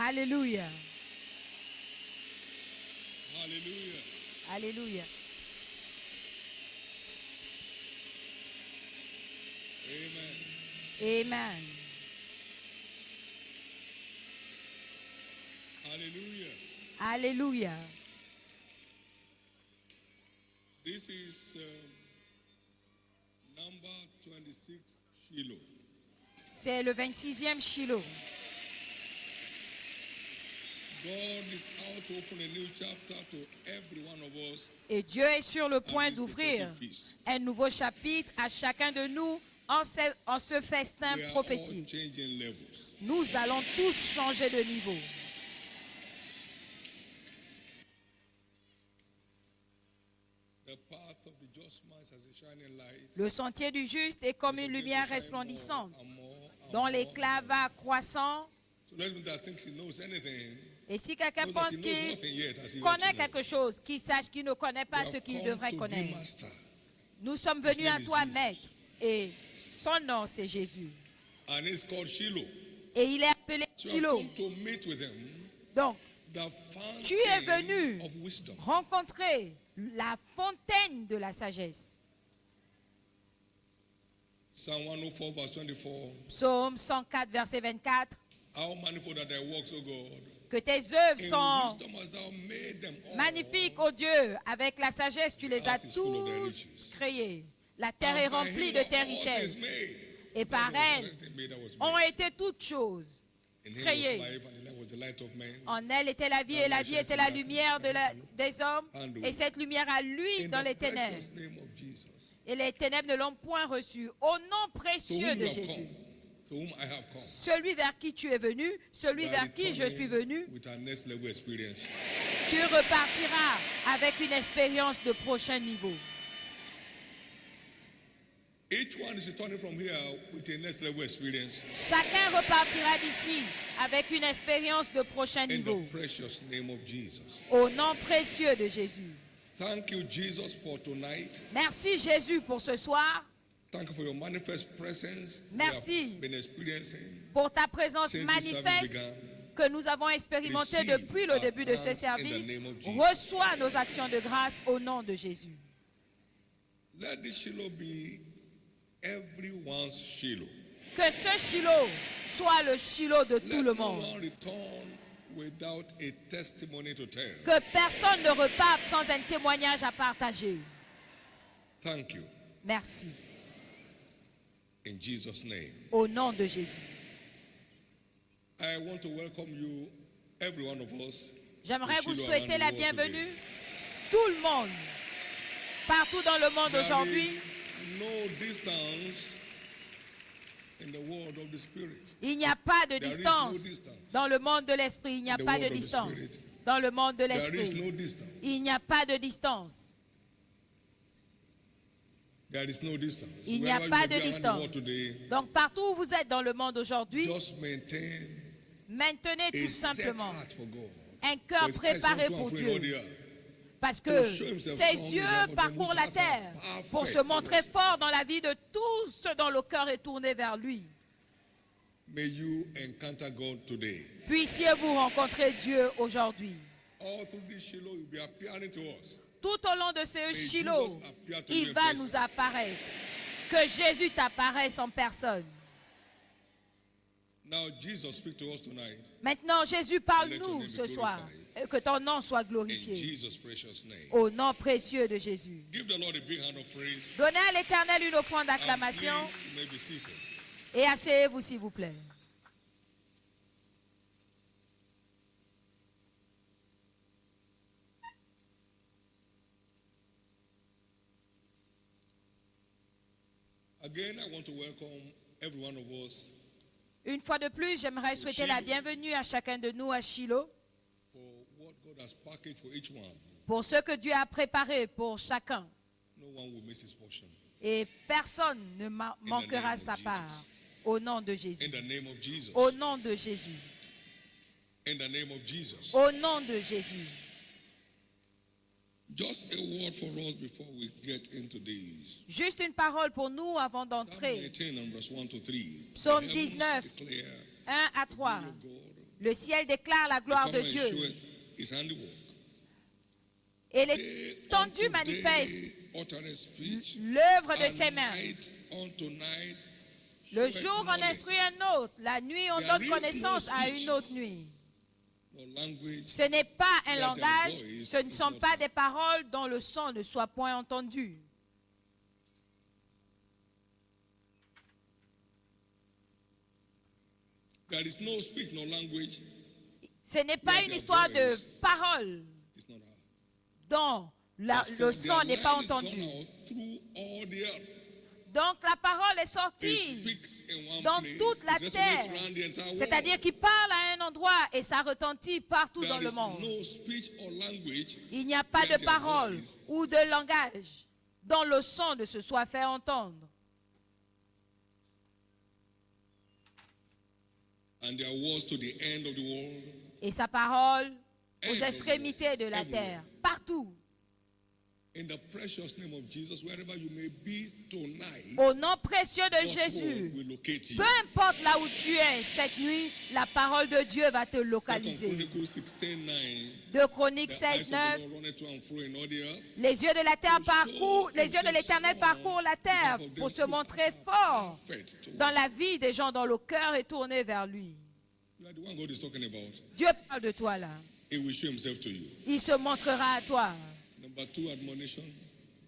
Alléluia. Hallelujah. Alléluia. Amen. Amen. Hallelujah. Alléluia. This is number 26, Shiloh. C'est le 26e Shiloh. God is out to open a new chapter to every one of us. Et Dieu est sur le point this d'ouvrir prophetic feast. un nouveau chapitre à chacun de nous en ce festin We are all prophétique. changing levels. Nous allons tous changer de niveau. The path of the just man is as a shining light. Le sentier du juste est comme une lumière resplendissante, And more, and dont more. l'éclat va croissant. So let him that thinks he knows anything. Et si quelqu'un knows that pense he knows qu'il nothing yet, as he ought connaît to know. quelque chose, qu'il sache qu'il ne connaît pas We ce have qu'il come devrait to the connaître. Master. Nous sommes His venus à name is toi, Jesus. Maître, et son nom c'est Jésus. And it's called Shiloh. Et il est appelé So you have Shiloh. come to meet with him, Donc, the tu es fountain venu of wisdom. rencontrer la fontaine de la sagesse. Psalm 104 verse 24. Psaume 104, verset 24. How manifold are thy works, O God. Que tes œuvres In sont wisdom hast thou made them all. magnifiques, ô Dieu. Avec la sagesse, tu les as earth is full of thy toutes riches. créées. La terre est And by remplie him de tes all things richesses. made. Et par There was elle nothing made that was ont made. été toutes choses In him was créées. life, and the life was the light of men. En elle était la vie, et la vie était la lumière des hommes. Et cette lumière à lui In dans the les ténèbres. precious name of Jesus. Et les ténèbres ne l'ont point reçu. Au nom To précieux whom de you have Jésus. come, to whom I have come. Celui vers qui tu es venu, celui You are vers qui je suis venu, returning with our next level experience. tu repartiras avec une expérience de prochain niveau. Each one is returning from here with a next level experience. Chacun repartira d'ici avec une expérience de prochain In niveau. the precious name of Jesus. Au nom précieux de Jésus. Thank you, Jesus, for tonight. Merci Jésus pour ce soir, Thank you for your manifest presence. Merci. We have been experiencing pour ta présence since this service manifeste began. que nous avons expérimentée Receive depuis le our début de ce thanks in the service. name of Jesus. Reçois nos actions de grâce au nom de Jésus. Let this Shiloh be everyone's Shiloh. Que ce Shiloh soit le Shiloh de Let tout le no monde. one return without a testimony to tell. Que personne ne reparte sans un témoignage à partager. Thank you. Merci. In Jesus' name. Au nom de Jésus. I want to welcome you, every one of us. J'aimerais to vous Shiloh souhaiter around la the world bienvenue. today. Tout le monde. Partout dans le monde There aujourd'hui. is no distance in the world of the Spirit. Il n'y a pas de There is distance. no distance. Dans le monde de l'esprit, il n'y a In the pas de world of the distance. Spirit. Dans le monde de There is l'esprit, no distance. il n'y a pas de distance. There is no distance. Il n'y a Wherever pas you de may be around the distance. world today, Donc partout où vous êtes dans le monde aujourd'hui, just maintain maintenez a tout set simplement heart for God. un cœur For his eyes préparé unto and pour fro in all Dieu. the earth. Parce que To show himself ses strong in yeux the life of parcourent those la whose hearts are terre pour perfect se montrer towards fort dans la vie de tous ceux dont le cœur est tourné vers lui. May you encounter God today. Puissiez-vous rencontrer Dieu aujourd'hui. All through this Shiloh, you'll be appearing to us. Tout au long de ce Jesus Shiloh, appear to you il in va person. nous apparaître. Que Jésus t'apparaisse en personne. Now, Jesus speak to us tonight Maintenant, Jésus, Let your parle-nous name be ce soir. glorified. Et que ton nom soit in glorifié. Jesus' precious name. Au nom précieux de Jésus. Give the Lord a big hand of praise. Donnez à l'Éternel une offrande And d'acclamation. please, you may be seated. Et asseyez-vous, s'il vous plaît. Again, I want to welcome every one of us Une fois de plus, j'aimerais souhaiter la bienvenue à chacun de nous à Shiloh for what God has packaged for each one. pour ce que Dieu a préparé pour chacun. No one will miss his portion. Et personne ne manquera name of sa Jesus. part. Au nom de In Jésus. the name of Jesus. Au nom de Jésus. In the name of Jesus. Au nom de Jésus. Just a word for us before we get into these. Juste une parole pour nous avant Psalm d'entrer. 19 and verse 1 to 3. Psaume The heavens 19. declare 1 à the 3. glory of God, Le ciel déclare la gloire de Dieu. showeth his handiwork. Et l'étendue manifeste Uttereth speech, l'œuvre de and ses mains. night unto night Le showeth jour en knowledge. instruit un autre. La nuit, on There donne is connaissance no à speech. une autre nuit. No language Ce n'est pas un that langage, their voice ce ne is sont not pas heard. des paroles dont le son ne soit point entendu. There is no speech, no language. Ce n'est pas That une their histoire de voice paroles It's not heard. dont As le for son their n'est pas line is gone entendu. out through all the earth. Donc la parole est It sortie speaks in one dans place, toute la it resonates terre. around the entire world. C'est-à-dire qu'il parle à un endroit et ça retentit partout dans There le is monde. no speech or language Il n'y a pas that de their parole voice ou de langage dont le son ne se soit fait entendre. and their words to the end of the world. Et sa parole aux Everywhere. extrémités de la Everywhere. terre, partout. In the precious name of Jesus, wherever you may be tonight, Au nom précieux de God's Jésus, word will locate you. peu importe là où tu es cette nuit, la parole de Dieu va te 2 localiser. Chronicles 16:9. 2 Chroniques The eyes of 16, the 9. Lord runneth to and fro in all the earth. Les yeux de la terre parcourent, les yeux de l'Éternel parcourent la terre pour se montrer fort Perfect to dans la vie des gens dont le cœur est tourné vers lui. You are the one God is talking about. Dieu parle de toi là. He will show himself to you. Il se montrera à toi. Number 2, admonition.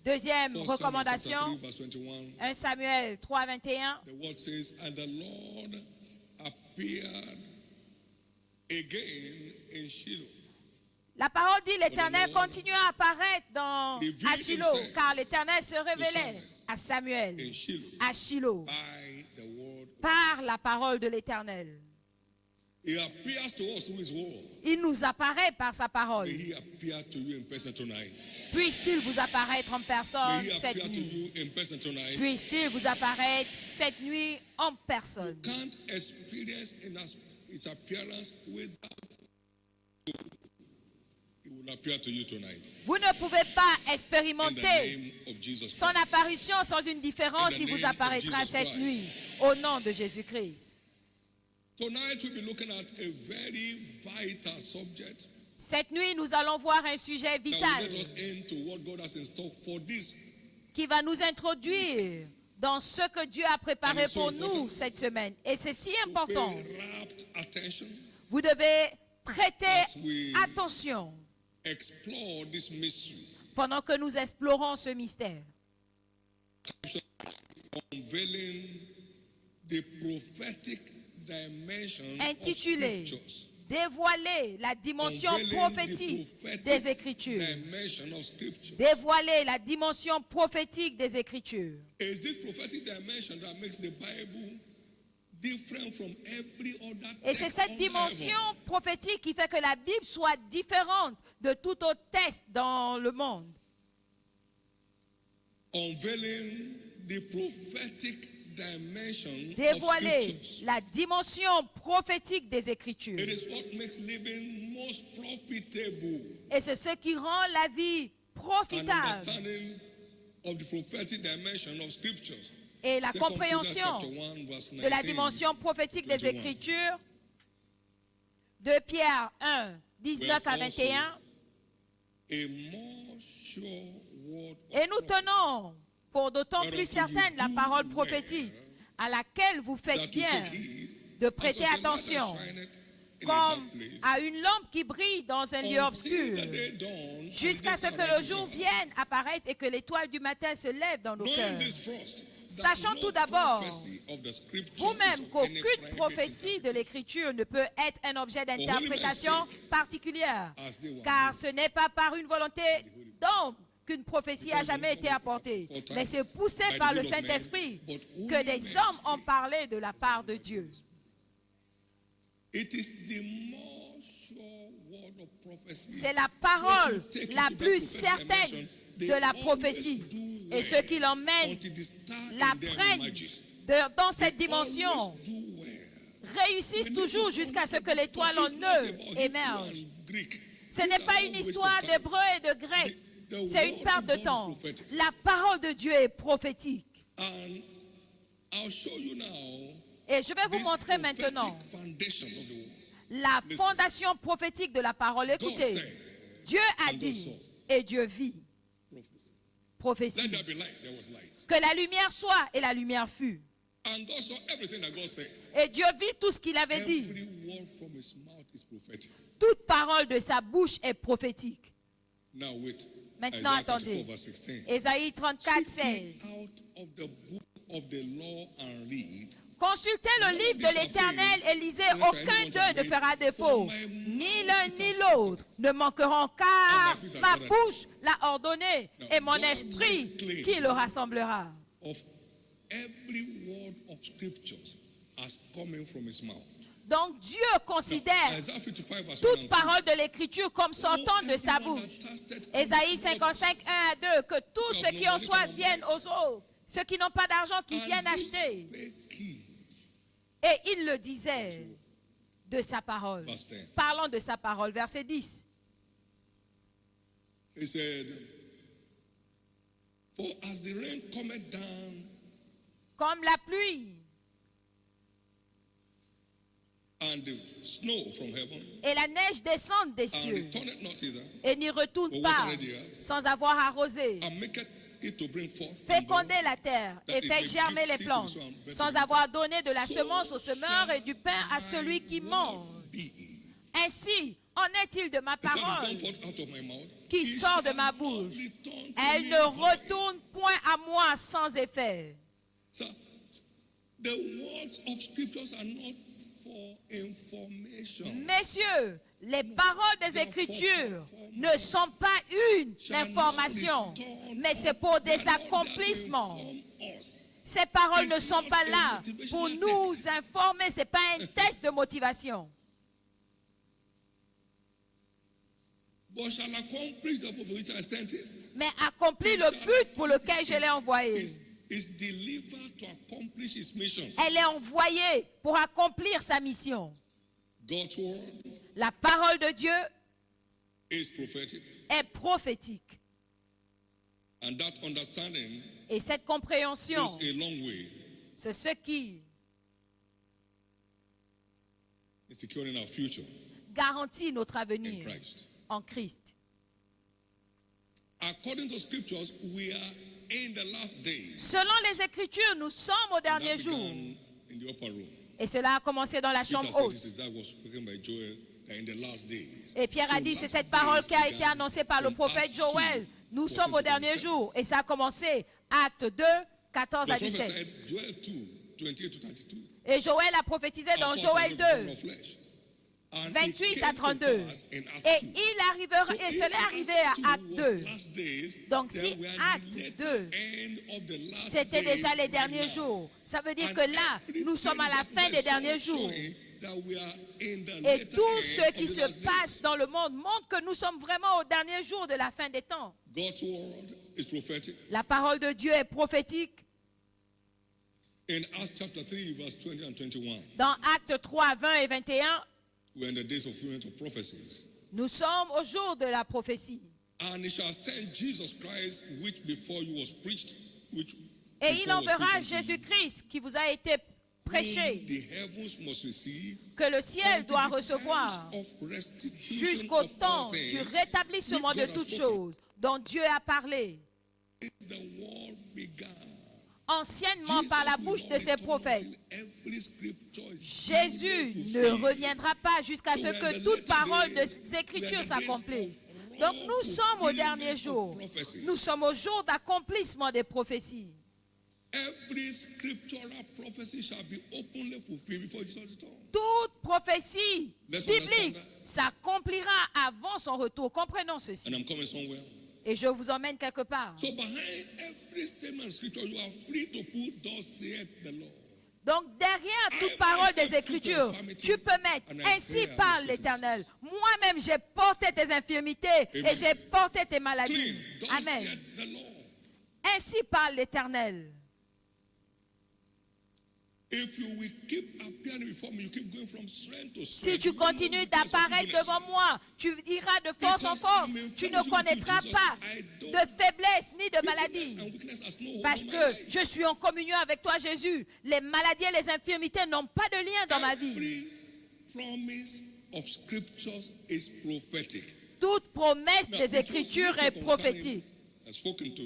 Deuxième 1 Samuel chapter recommandation, 3, verse 21. 1 Samuel 3, 21. The word says, and the Lord appeared again in Shiloh. La parole dit, l'Éternel continue à apparaître à Shiloh, car l'Éternel se révélait à Samuel, In Shiloh. à Shiloh, By the word. par la parole de l'Éternel. He appears to us through his word. Il nous apparaît par sa parole. May he appear to you in person tonight. Puisse-t-il vous apparaître en personne May he cette appear to nuit. you in person tonight. Puisse-t-il vous apparaître cette nuit en personne. Can't experience his appearance without you. He will appear to you tonight. Vous ne pouvez pas In the expérimenter name of Jesus son Christ. apparition sans une différence. In the Il vous name of apparaîtra Jesus cette Christ. nuit au nom de Jésus-Christ. Tonight we'll be looking at a very vital subject Cette nuit, nous allons voir un sujet that will vital get us into what God has in store for this. qui va nous introduire dans ce que Dieu a préparé pour nous cette semaine. Et c'est si To important. pay rapt attention, Vous devez prêter As we- attention explore this mystery, pendant que nous explorons ce mystère. unveiling the prophetic dimension Intitulé of scriptures. Dévoiler la dimension Unveiling prophétique the prophetic des Écritures. dimension of scripture. Dévoiler la dimension prophétique des Écritures. Is this prophetic dimension that makes the Bible different from every other Et c'est text cette under dimension heaven? prophétique qui fait que la Bible soit différente de tout autre texte dans le monde. Unveiling the prophetic dimension of Dévoiler scriptures. la dimension prophétique des Écritures. It is what makes living most profitable. Et c'est ce qui rend la vie An profitable. understanding of the prophetic dimension of scriptures. Et la 2 Corinthians compréhension chapter 1, verse de la 19. dimension prophétique des 21. Écritures. 2 Pierre 1, 19 à 21. A more sure word of Et nous prophecy tenons pour d'autant whereunto plus you certaine la do parole well, prophétique à laquelle vous that faites you bien take heed, de as prêter unto a light that attention shineth in a comme dark place, à une lampe qui brille dans un lieu until obscur, the day dawn and the jusqu'à day ce que le rises jour above. vienne apparaître et que l'étoile du matin se lève dans nos Knowing cœurs. this first, that Sachant no tout d'abord, prophecy of the scripture vous-même, is of any qu'aucune private prophétie de l'Écriture ne peut être un objet d'interprétation Holy Spirit, particulière, as they were car ce n'est pas par une volonté d'homme qu'une prophétie a Because jamais the été apportée, for time mais c'est poussé by the par le will of man, Saint-Esprit but only que des men hommes ont parlé de la part de Dieu. It is the more sure word of prophecy. C'est la Those parole who take la into that plus prophetic certaine dimension, they de la always prophétie. do Et well ceux qui l'emmènent until the star la in them prennent emerges. dans cette They dimension, always do well. réussissent toujours jusqu'à ce que l'étoile en eux émerge. Ce n'est pas une histoire d'hébreu et de grec. C'est une perte de temps. La parole de Dieu est prophétique. And I'll show you now Et je vais vous this montrer prophetic maintenant foundation of the word. La fondation prophétique de la parole. Écoutez, Dieu a dit et Dieu vit. Prophétie. Let there be light. There was light. Que la lumière soit et la lumière fut. And God saw everything that God said. Et Dieu vit tout ce qu'il avait dit. Every word from his mouth is prophetic. Toute parole de sa bouche est prophétique. Now wait. Maintenant, Isaiah attendez. 34, verse 16. Ésaïe 34, Seek ye 16. out of the book of the law and read. Consultez le livre de l'Éternel et lisez, aucun d'eux ne fera défaut. Ni l'un ni l'autre ne manqueront, car ma bouche l'a ordonné et mon esprit qui le rassemblera. Of every word of scriptures as coming from his mouth. Donc Dieu considère Isaiah 55, verse 1 toute and 2. parole de l'Écriture comme sortant de sa bouche. Ésaïe 55, 1 à 2, que tous ceux qui ont soif viennent aux autres, ceux qui n'ont pas d'argent qui viennent acheter. Et il le disait de sa parole. Parlons de sa parole, verset 10. He said, for as the rain cometh down Comme la pluie and the snow from heaven, et la neige descendent des and cieux returneth not thither, et n'y retournent pas sans avoir arrosé, and maketh it to bring forth and féconder la terre et fait germer les plantes, sans avoir donné de la semence au semeur et du pain à celui qui mange. Ainsi en est-il de ma parole qui sort de ma bouche. Elle ne retourne point à moi sans effet. So, the words of scriptures are not for information. Messieurs, les paroles des Écritures ne sont pas une information, mais c'est pour des accomplissements. Ces paroles ne sont pas là pour nous informer, ce n'est pas un test de motivation. But shall accomplish the purpose for which I sent it. Mais accomplit le but pour lequel je l'ai envoyée. Is delivered to accomplish his mission. Elle est envoyée pour accomplir sa mission. God's word La parole de Dieu is prophetic. est prophétique. And that understanding Et cette compréhension, goes a long way c'est ce qui in securing our future garantit notre in avenir Christ. en Christ. According to scriptures, we are in the last days. Selon les Écritures, nous sommes au dernier That jour. began in the upper room. Et cela a commencé dans la Peter chambre said haute. this is that was spoken by Joel that in the last days. Et Pierre a dit, c'est cette parole qui a été annoncée par le prophète Joël. Nous sommes au dernier jour. Et ça a commencé, Acte 2, 14 à The prophet 17. said, Joel 2, 28 to 32. Et Joël a prophétisé dans Joël 2, 28 à 32. Et il arrivera, et cela est arrivé à Acte 2. Donc si Acte 2, c'était déjà les derniers jours, ça veut dire que là, nous sommes à la fin des derniers jours. Et tout ce qui se passe dans le monde montre que nous sommes vraiment au dernier jour de la fin des temps. La parole de Dieu est prophétique. In Acts chapter 3, verse 20 and 21, Dans Acte 3, 20 et 21, we're in the days of fulfillment of prophecies. nous sommes au jour de la prophétie. And he shall send Jesus Christ, which before you was preached, which Et before il was enverra preached unto you, Jésus-Christ qui vous a été prêché, whom the heavens must receive, que le ciel unto doit the recevoir times of restitution jusqu'au of all temps du things, rétablissement which de God has toutes spoken. choses dont Dieu a parlé The world began. anciennement par la bouche de ses prophètes. Jésus Jésus ne reviendra pas jusqu'à ce que toute parole des Écritures s'accomplisse. Donc nous sommes au dernier jour. Nous sommes au jour d'accomplissement des prophéties. Every scriptural prophecy shall be openly fulfilled before Jesus returns. Toute prophétie Let's biblique understand s'accomplira avant son retour. Comprenons ceci. And I'm coming somewhere. Et je vous emmène quelque part. So behind every statement of scripture, you are free to put thus saith the Lord. Donc derrière toute parole des Écritures, tu peux mettre « Ainsi parle l'Éternel ». Moi-même, j'ai porté tes infirmités et j'ai porté tes maladies. Thus Amen. saith the Lord. Ainsi parle l'Éternel. If you will keep appearing before me, you keep going from strength to Si strength. tu you will not continues know the place of d'apparaître weakness. devant moi, tu iras de force en force. Tu ne connaîtras pas de faiblesse ni de maladie. And weakness has no hold Parce on my que life. je suis en communion avec toi, Jésus. Les maladies et les infirmités n'ont pas de lien dans ma vie. Every promise of scriptures is prophetic. Toute promesse Now, des it was Écritures written est concerning- prophétique. spoken to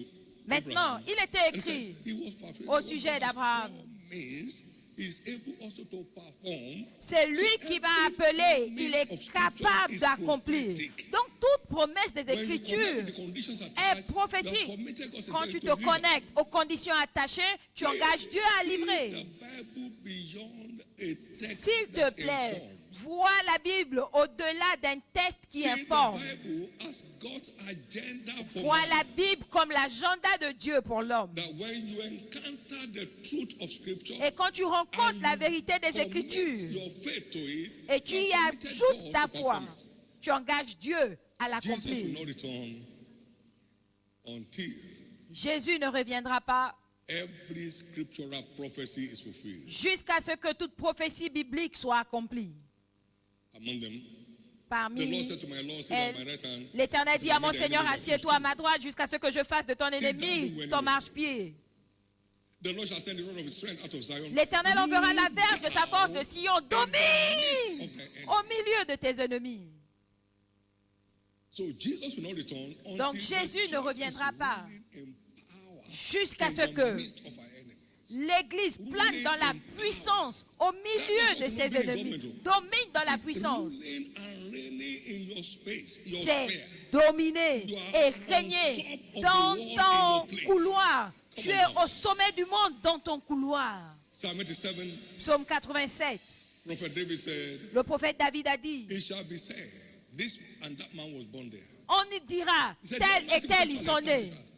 Maintenant, Abraham. il était And he écrit said he was perfect. au sujet d'Abraham. Means is able also to perform. C'est lui So qui va every appeler, il promise est of scriptures capable is d'accomplir. prophetic. Donc toute promesse des When you Écritures connect the conditions est attached, you have prophétique. committed God's Quand tu intelligence te to deliver. connectes aux conditions attachées, tu engages Dieu à See livrer. the Bible beyond a text S'il te that plaît, informs. vois la Bible au-delà d'un test qui See informe. the Bible as God's agenda for Vois man. la Bible comme l'agenda de Dieu pour l'homme. That when you encounter the truth of scripture Et quand tu rencontres and la you vérité des commit Écritures your faith to it, et tu you y have committed ajoutes God ta to foi, perform it. tu engages Dieu à Jesus will l'accomplir. not return until Jésus ne reviendra pas every scriptural prophecy is fulfilled. jusqu'à ce que toute prophétie biblique soit accomplie. Among them, the Parmi Lord said to my Lord, sit elles, at my right hand. l'Éternel dit à mon until I make Seigneur, thy enemies thy assieds-toi à footstool. ma droite jusqu'à ce que je fasse de ton ennemi down ton when marchepied. The Lord shall send the rod of his strength out of Zion. L'Éternel enverra la verge de sa force de Sion. in the Domine midst of thy enemies. au milieu de tes ennemis. So Jesus will not return until Donc the Jésus ne church reviendra is pas ruling in power jusqu'à in ce the que midst of our enemies. l'Église plane dans la puissance au milieu de ses ennemis. Domine dans la puissance. Ruling and reigning in your space, your C'est sphere. dominer et régner dans ton couloir. Tu es au sommet du monde dans ton couloir. Psalm 87, Psaume 87. Prophet David said, Le prophète David a dit, it shall be said, this and that man was born there. on y dira, He said, tel "There are et tel multiple ils sont understanding nés. that.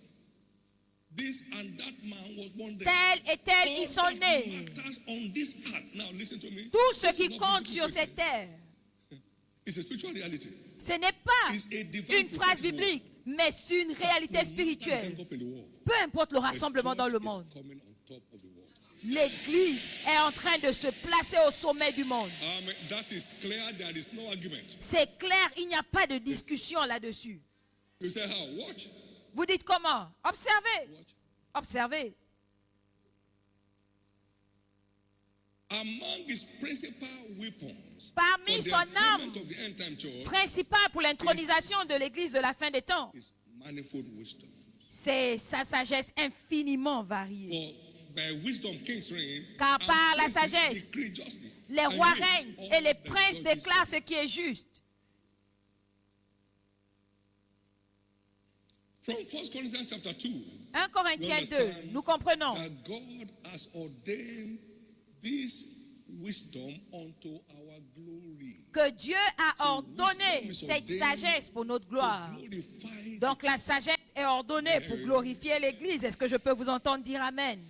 This and that man was born there. Tel et tel All ils sont that nés. matters on this earth. Now listen to me. Tout ce This is qui not compte political sur cette statement. terre, It's a spiritual reality. ce n'est pas It's a divine une phrase prophetic biblique, mais c'est une réalité spirituelle. Up in the world. Peu importe le The rassemblement dans le church monde, is coming on top of the world. l'Église est en train de se placer au sommet du monde. That is clear. There is no argument. C'est clair, il n'y a pas de discussion là-dessus. You say how? Watch. Vous dites comment? Observez. Watch. Observez. Among his principal weapons Parmi for the son arme attainment of the end time church principale pour l'intronisation de l'Église de la fin des temps, is manifold wisdom. c'est sa sagesse infiniment variée. For by wisdom kings reign, Car and par la princes sagesse, decree justice. Les And rois yea, règnent all et les that princes judges déclarent ce qui est juste. From 1 Corinthians chapter 2, 1 Corinthiens 2, nous comprenons that God has ordained this wisdom unto our glory. que Dieu a ordonné cette sagesse pour notre gloire. To glorify Donc la sagesse est ordonnée pour glorifier l'Église. Est-ce que je peux vous entendre dire Amen?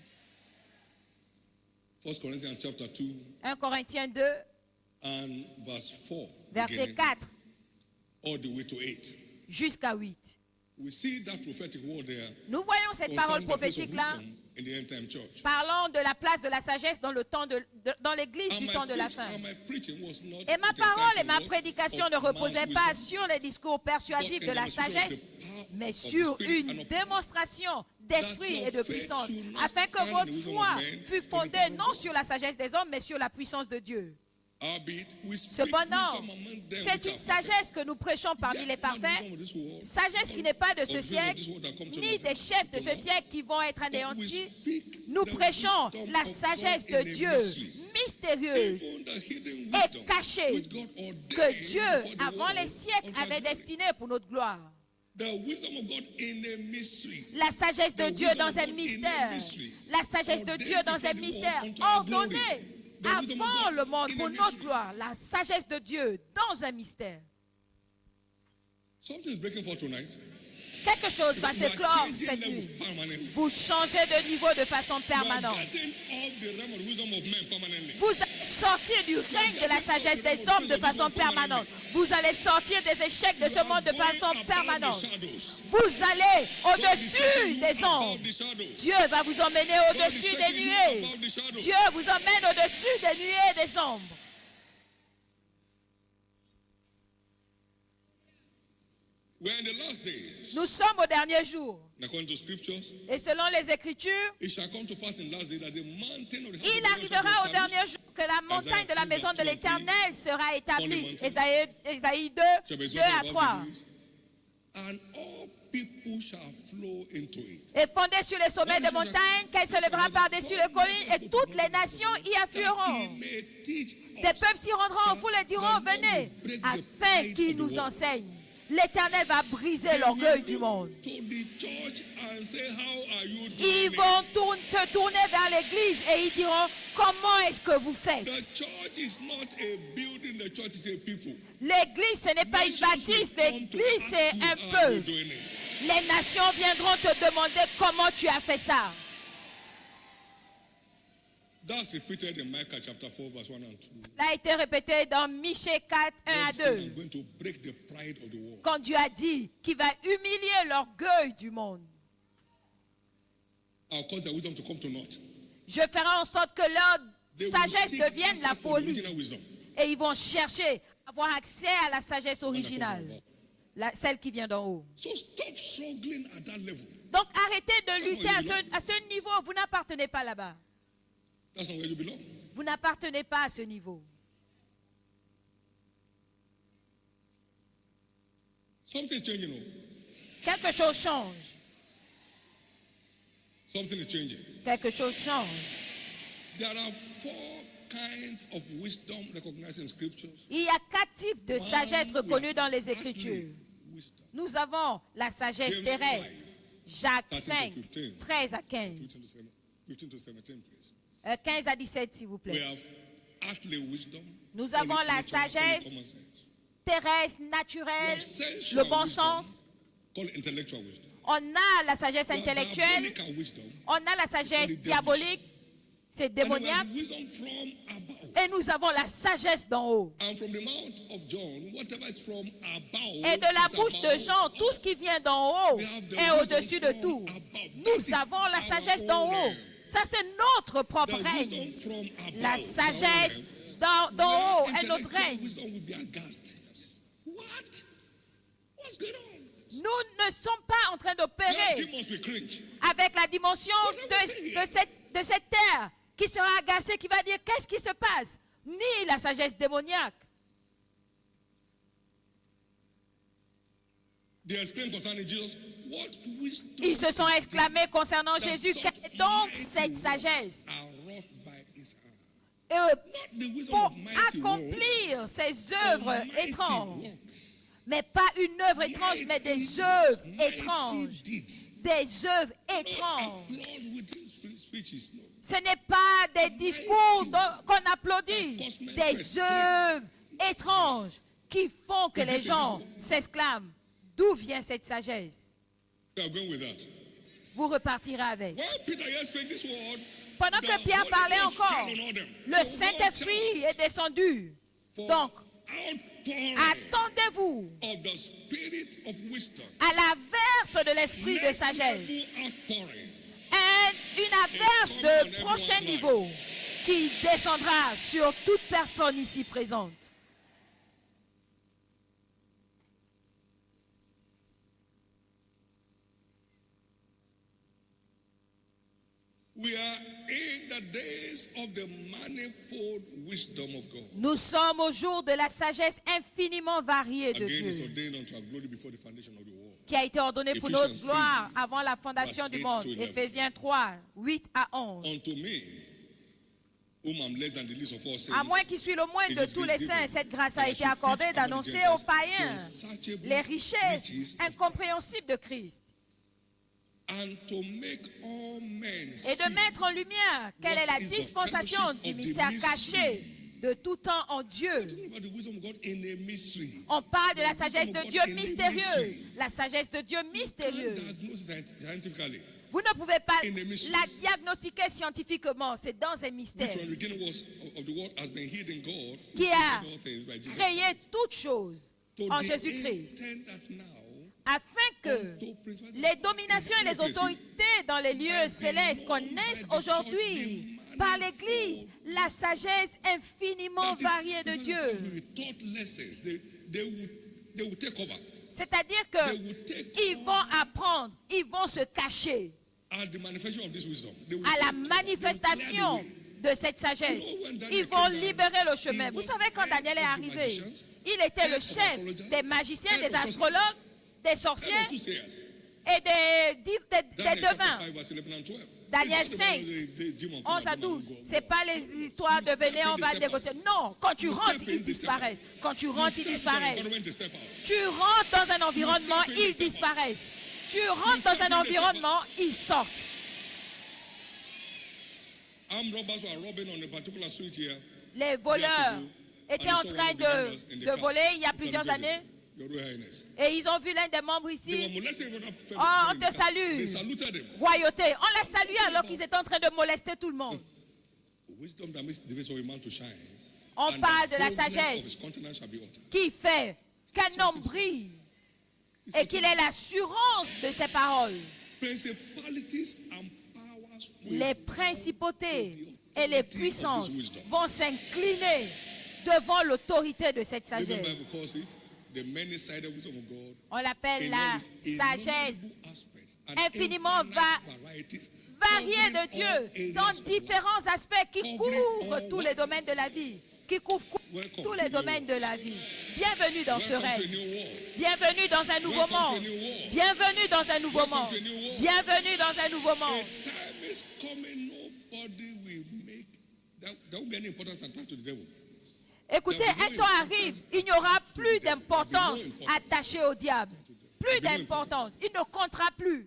1 Corinthians chapter 2 1 Corinthiens 2, and verse 4. verset beginning, 4 all the way to 8. jusqu'à 8. We see that prophetic word there. Nous voyons cette parole concerning the place of prophétique-là wisdom in the end time church. parlant de la place de la sagesse dans le temps dans l'Église And du my temps de la speech fin. and my preaching was not Et ma with the parole et enticing ma words prédication of ne man's reposaient pas wisdom, sur les discours persuasifs but de in la demonstration of sagesse, the power mais of the sur Spirit une and of démonstration d'esprit that your et de faith puissance, should not afin que stand in votre the wisdom foi of men, fût but the fondée power of non God. sur la sagesse des hommes, mais sur la puissance de Dieu. Howbeit, we speak Cependant, wisdom among them c'est which une are perfect. sagesse que nous prêchons parmi Yet les not parfaits, wisdom of this world, sagesse qui n'est pas de or ce wisdom of siècle, this world that comes to ni nothing, des chefs de to ce naught. siècle qui vont être But we anéantis. speak Nous the prêchons wisdom la of sagesse God in de a Dieu, mystery. mystérieuse, Even the hidden et wisdom cachée, which God ordained que Dieu, before the avant les world siècles, unto our avait glory. destinée pour notre gloire. The wisdom of God in a mystery. La sagesse de The Dieu wisdom dans of un God in a mystère. mystery. La sagesse de Dieu dans un mystère ordonné avant le monde pour notre gloire. La sagesse de Dieu dans un mystère. Something is breaking forth tonight. Quelque chose va You are s'éclore changing cette level nuit. permanently. Vous changez de niveau de façon You are permanente. getting off the realm of wisdom of men permanently. Vous allez sortir du règne de la sagesse des hommes de façon permanente. Vous allez sortir des échecs de ce monde de façon permanente. Vous allez au-dessus des ombres. Dieu va vous emmener au-dessus des nuées. Dieu vous emmène au-dessus des nuées et des ombres. We're in the last days. Nous sommes au dernier jour. And according to scriptures, Et selon les Écritures, it shall come to pass in the last day that the mountain of the house of il the Lord shall arrivera be au established. dernier jour que la montagne de la maison de l'Éternel sera établie. Mountain. Ésaïe 2, Shall be 2 exalted à above 3. the hills, and all people shall flow into it. Et fondée sur les sommets de montagnes, qu'elle se lèvera par-dessus les collines, et toutes les nations y afflueront. He may teach Des peuples s'y rendront en foule et diront, venez, afin qu'il nous enseigne. L'Éternel va briser l'orgueil du monde. to the church and say, how are you Ils doing vont it? se tourner vers l'église et ils diront, comment est-ce que vous faites? The church is not a building, the church is a people. L'église, ce n'est pas une bâtisse, l'église, c'est un How are you peu. doing it? Les nations viendront te demander comment tu as fait ça. That's repeated in Micah chapter 4, verse 1 and 2. Ça a été répété dans Michée 4, 1 à God said, 2. I'm going to break the pride of the world. Quand Dieu a dit qu'il va humilier l'orgueil du monde. I'll cause their wisdom to come to naught. Je ferai en sorte que leur They will sagesse seek devienne la answer for the folie. original wisdom. Et ils vont chercher à avoir accès à la sagesse originale, celle qui vient d'en haut. So stop struggling at that level. Donc arrêtez de lutter à ce niveau. Vous n'appartenez pas là-bas. That's not where you belong. Vous n'appartenez pas à ce niveau. Something's changing. Quelque chose change. Something is changing. Quelque chose change. There are 4 kinds of wisdom recognized in scriptures. Il y a 4 types de sagesse One, we reconnus have dans les earthly Écritures. wisdom. Nous avons la sagesse James terrestre. 5, Jacques 13 to 5, 15. 13 à 15. 15 to 17, please. 15 à 17, s'il vous We plaît. have earthly wisdom. Nous avons only la natural, sagesse only common sense. Terrestre, We naturelle, have sensual le bon wisdom, sens. called intellectual wisdom. On a la sagesse We have intellectuelle. diabolical wisdom. On a la sagesse Only devilish. diabolique. C'est And we démoniaque. have wisdom from above. Et nous avons la sagesse d'en haut. And from the mouth of John, whatever is from above, Et de la is bouche de above Jean, tout ce qui vient d'en haut We have the est wisdom au-dessus de from tout. above. That Nous is avons la our sagesse d'en own haut. realm. Ça, c'est notre The propre wisdom règne. from above. La is our sagesse realm. d'en haut Where est notre intellectual règne. wisdom will be aghast. What? What's going on? Nous ne sommes pas en train Now, d'opérer demons will cringe. avec la dimension de cette terre qui sera agacée, qui va dire qu'est-ce qui se passe, ni la sagesse démoniaque. They exclaim concerning Jesus, what wisdom Ils se sont is exclamés this concernant that Jésus, such quelle est donc mighty cette works sagesse are wrought by his hand? Et, Not the wisdom pour of mighty works, accomplir ces but œuvres mighty étranges. works. Mais pas une œuvre étrange, mais des œuvres étranges. Mighty deeds. Des œuvres Not étranges. applause with his speeches, no. Ce n'est pas des discours qu'on applaudit, des œuvres étranges qui font que les gens s'exclament. D'où vient cette sagesse? We are going with that. Vous repartirez avec. While Peter yet spake this word, Pendant the que Pierre Holy parlait Ghost encore, fell on all them. le So watch Saint-Esprit est descendu. out for Donc, outpouring attendez-vous of the spirit of wisdom. à l'averse de l'esprit de sagesse. Next level outpouring. Une averse de prochain niveau qui descendra sur toute personne ici présente. We are in the days of the manifold wisdom of God. Nous sommes au jour de la sagesse infiniment variée de Again, it's Dieu, ordained unto our glory before the foundation of the world. qui a été ordonnée pour notre Ephesians gloire avant la fondation verse du 8 monde. to 11. Éphésiens 3, 8 à 11. Unto me, whom I'm led and the least of all À saints, moi qui suis le moins de tous les saints, cette grâce a été accordée d'annoncer aux païens les richesses incompréhensibles de Christ and to make all men et de see mettre en lumière quelle est la dispensation du mystère caché de tout temps en Dieu. about the wisdom of God in a mystery. On parle de la sagesse de Dieu mystérieuse. La sagesse de Dieu mystérieuse. Diagnosed scientifically. Vous ne pouvez pas In a mystery. la diagnostiquer scientifiquement. C'est dans un mystère Which from the beginning of the world has been hid in God, qui a all things by Jesus. créé toutes choses To en the Jésus-Christ, intent that now afin que les dominations et les autorités dans les lieux célestes connaissent aujourd'hui par l'Église la sagesse infiniment variée de Dieu. Taught lessons, they will take over. C'est-à-dire qu'ils vont apprendre, ils vont se cacher at the manifestation of this wisdom. à la manifestation de cette sagesse. Ils vont libérer le chemin. Vous savez, quand Daniel est arrivé, il était le chef des magiciens, des astrologues, des sorciers et des devins. Daniel 5, 11 à 12. Ce n'est pas les histoires de venez, on va négocier. Non, quand tu rentres, ils disparaissent. Quand tu rentres, ils disparaissent. Tu rentres dans un environnement, ils disparaissent. Tu rentres dans un environnement, ils sortent. Les voleurs étaient en train de voler il y a plusieurs années. Et ils ont vu l'un des membres ici. Oh, on te salue. Royauté. On les salue alors qu'ils étaient en train de molester tout le monde. On parle de la sagesse qui fait qu'un homme brille et qu'il ait l'assurance de ses paroles. Les principautés et les puissances vont s'incliner devant l'autorité de cette sagesse. On l'appelle la sagesse infiniment variée de Dieu dans différents aspects qui couvrent tous les domaines de la vie. Qui couvrent tous les domaines de la vie. Bienvenue dans ce règne. Bienvenue dans un nouveau monde. Bienvenue dans un nouveau monde. Bienvenue dans un nouveau monde. Écoutez, un temps arrive, il n'y aura plus d'importance attachée au diable. Plus d'importance. Il ne comptera plus.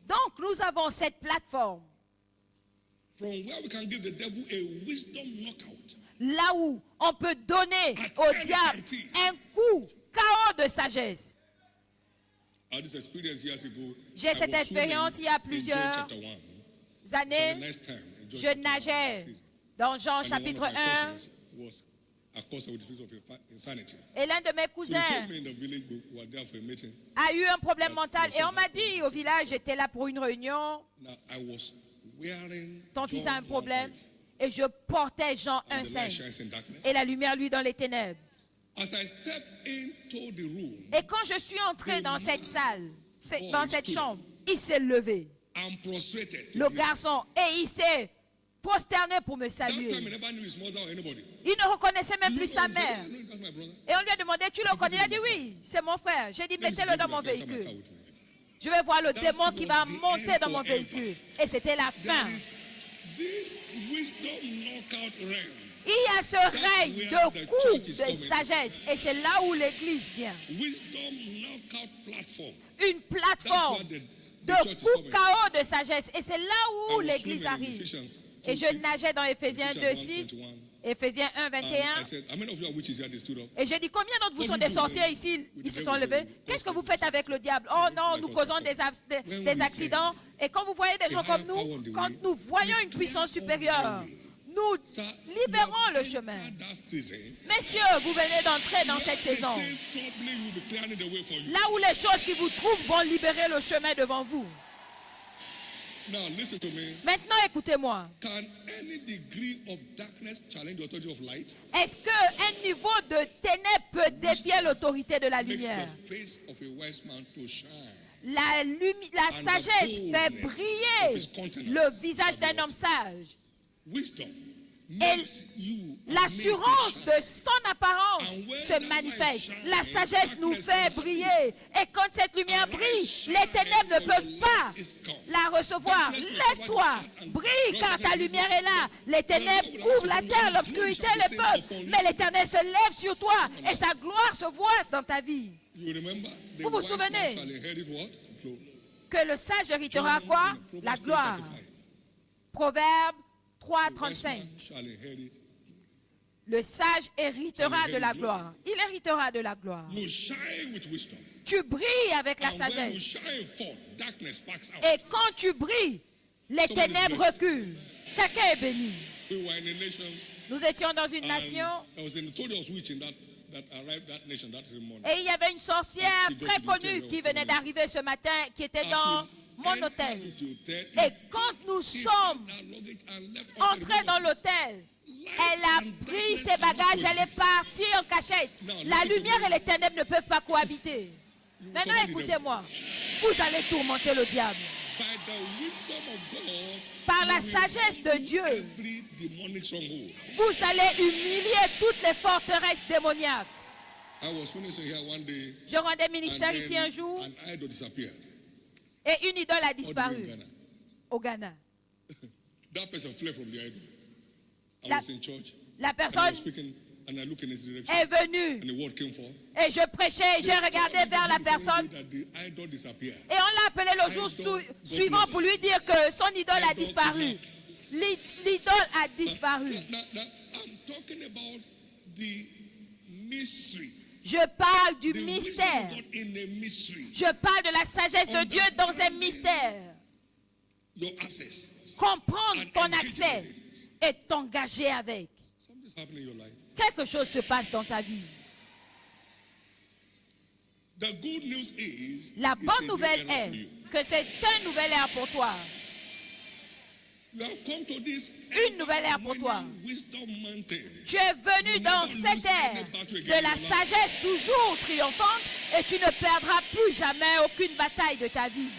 Donc, nous avons cette plateforme. Là où on peut donner au diable un coup KO de sagesse. J'ai cette expérience il y a plusieurs années. Je nageais dans Jean chapitre 1. Et l'un de mes cousins a eu un problème mental. Et on m'a dit au village, j'étais là pour une réunion. Ton fils a un problème. Et je portais Jean 1,5. Et la lumière, lui, dans les ténèbres. Et quand je suis entré dans cette salle, dans cette chambre, il s'est levé. Le garçon, et il s'est prosterné pour me saluer. Il ne reconnaissait même plus sa mère. Et on lui a demandé, tu le connais? Il a dit oui, c'est mon frère. J'ai dit, mettez-le dans mon véhicule. Je vais voir le démon qui va monter dans mon véhicule. Et c'était la fin. Il y a ce règne de coups de sagesse. Et c'est là où l'église vient. Une plateforme de coups KO de sagesse. Et c'est là où l'église arrive. Et je nageais dans Éphésiens 2:6, Éphésiens 1:21. Et j'ai dit, combien d'entre vous sont des sorciers ici? Ils se sont levés. Qu'est-ce que vous faites avec le diable? Oh non, nous causons des accidents. Et quand vous voyez des gens comme nous, quand nous voyons une puissance supérieure, nous libérons le chemin. Messieurs, vous venez d'entrer dans cette saison. Là où les choses qui vous trouvent vont libérer le chemin devant vous. Maintenant, écoutez-moi. Est-ce qu'un niveau de ténèbres peut défier l'autorité de la lumière? La sagesse fait briller le visage d'un homme sage. Et l'assurance de son apparence se manifeste. La sagesse nous fait briller. Et quand cette lumière brille, les ténèbres ne peuvent pas la recevoir. Lève-toi, brille car ta lumière est là. Les ténèbres couvrent la terre, l'obscurité les peuples. Mais l'Éternel se lève sur toi et sa gloire se voit dans ta vie. Vous vous souvenez que le sage héritera quoi? La gloire. Proverbe 3:35. Le sage héritera de la gloire. Il héritera de la gloire. Tu brilles avec la sagesse. Et quand tu brilles, les ténèbres reculent. Quelqu'un est béni. Nous étions dans une nation that arrived that nation that morning. Et il y avait une sorcière très connue qui venait d'arriver ce matin, qui était dans mon hôtel. Et quand nous sommes entrés dans l'hôtel, elle a pris ses bagages, elle est partie en cachette. La lumière et les ténèbres ne peuvent pas cohabiter. Maintenant, écoutez-moi. Vous allez tourmenter le diable. Par la sagesse de Dieu, vous allez humilier toutes les forteresses démoniaques. Je rendais ministère ici un jour et une idole a disparu au Ghana. La personne est venue et je prêchais, j'ai regardé vers la personne et on l'a appelé le jour suivant pour lui dire que son idole a disparu. L'idole a disparu. Je parle du mystère. Je parle de la sagesse de Dieu dans un mystère. Comprendre ton accès et t'engager avec. Quelque chose se passe dans ta vie. La bonne nouvelle est que c'est un nouvel ère pour toi. Une nouvelle ère pour toi. Tu es venu dans cette ère de la sagesse toujours triomphante et tu ne perdras plus jamais aucune bataille de ta vie.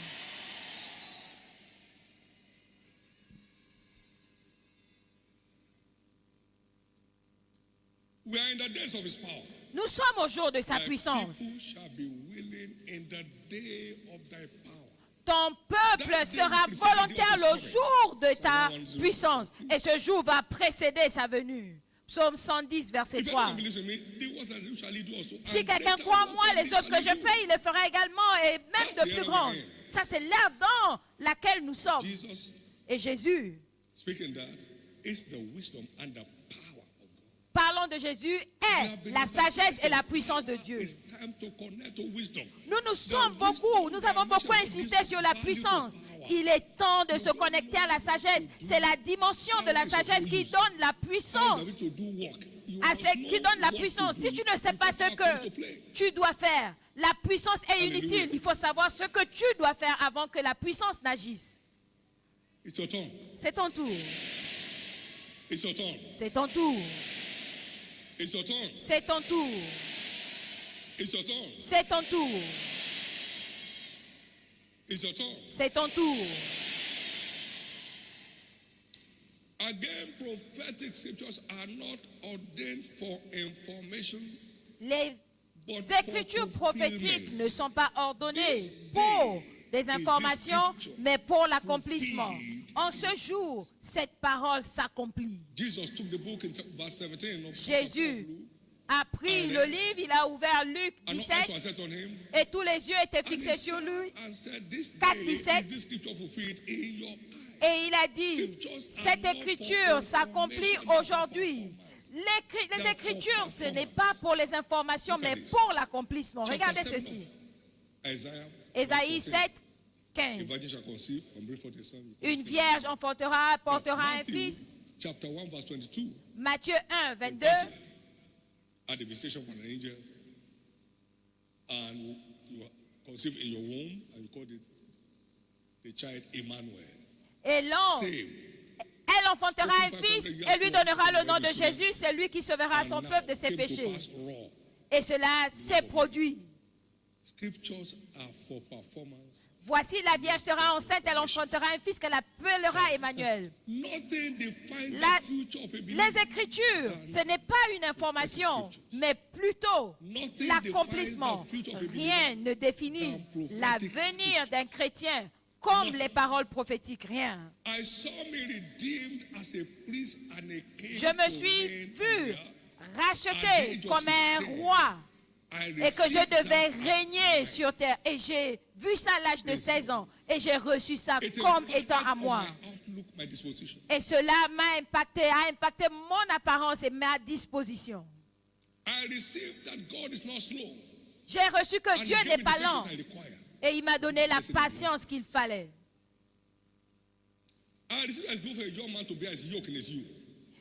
Nous sommes au jour de sa puissance. Ton peuple sera volontaire le jour de ta puissance. Et ce jour va précéder sa venue. Psaume 110, verset 3. Si quelqu'un croit en moi, les œuvres que je fais, il les fera également et même de plus grandes. Ça, c'est l'ère dans laquelle nous sommes. Et Jésus, parlons de Jésus, est la sagesse et la puissance de Dieu. Nous avons beaucoup insisté sur la puissance. Il est temps de se connecter à la sagesse. C'est la dimension de la sagesse qui donne la puissance. Qui donne la puissance. Si tu ne sais pas ce que tu dois faire, la puissance est inutile. Il faut savoir ce que tu dois faire avant que la puissance n'agisse. C'est ton tour. C'est ton tour. C'est ton tour. C'est ton tour. C'est ton tour. Again, prophetic scriptures are not ordained for information. Les écritures prophétiques ne sont pas ordonnées pour des informations, mais pour l'accomplissement. En ce jour, cette parole s'accomplit. Jésus a pris le livre, il a ouvert Luc 17 et tous les yeux étaient fixés sur lui. 4:17. Et il a dit, cette écriture s'accomplit aujourd'hui. Les écritures, ce n'est pas pour les informations, mais pour l'accomplissement. Regardez ceci. Ésaïe 7, 15. Une vierge enfantera, portera un fils. Matthieu 1, 22. At the visitation from an angel, and you conceived in your womb, and you called it the child Emmanuel. Et l'ange, elle enfantera un fils et lui donnera le nom de Jésus, c'est lui qui sauvera son peuple de ses péchés. Et cela s'est produit. Voici, la Vierge sera enceinte, elle enfantera un fils qu'elle appellera Emmanuel. Les Écritures, ce n'est pas une information, mais plutôt l'accomplissement. Rien ne définit l'avenir d'un chrétien comme les paroles prophétiques, rien. Je me suis vu racheté comme un roi et que je devais régner sur terre. Et j'ai vu ça à l'âge de 16 ans et j'ai reçu ça comme étant à moi. Et cela a impacté mon apparence et ma disposition. J'ai reçu que Dieu n'est pas lent. Et il m'a donné la patience qu'il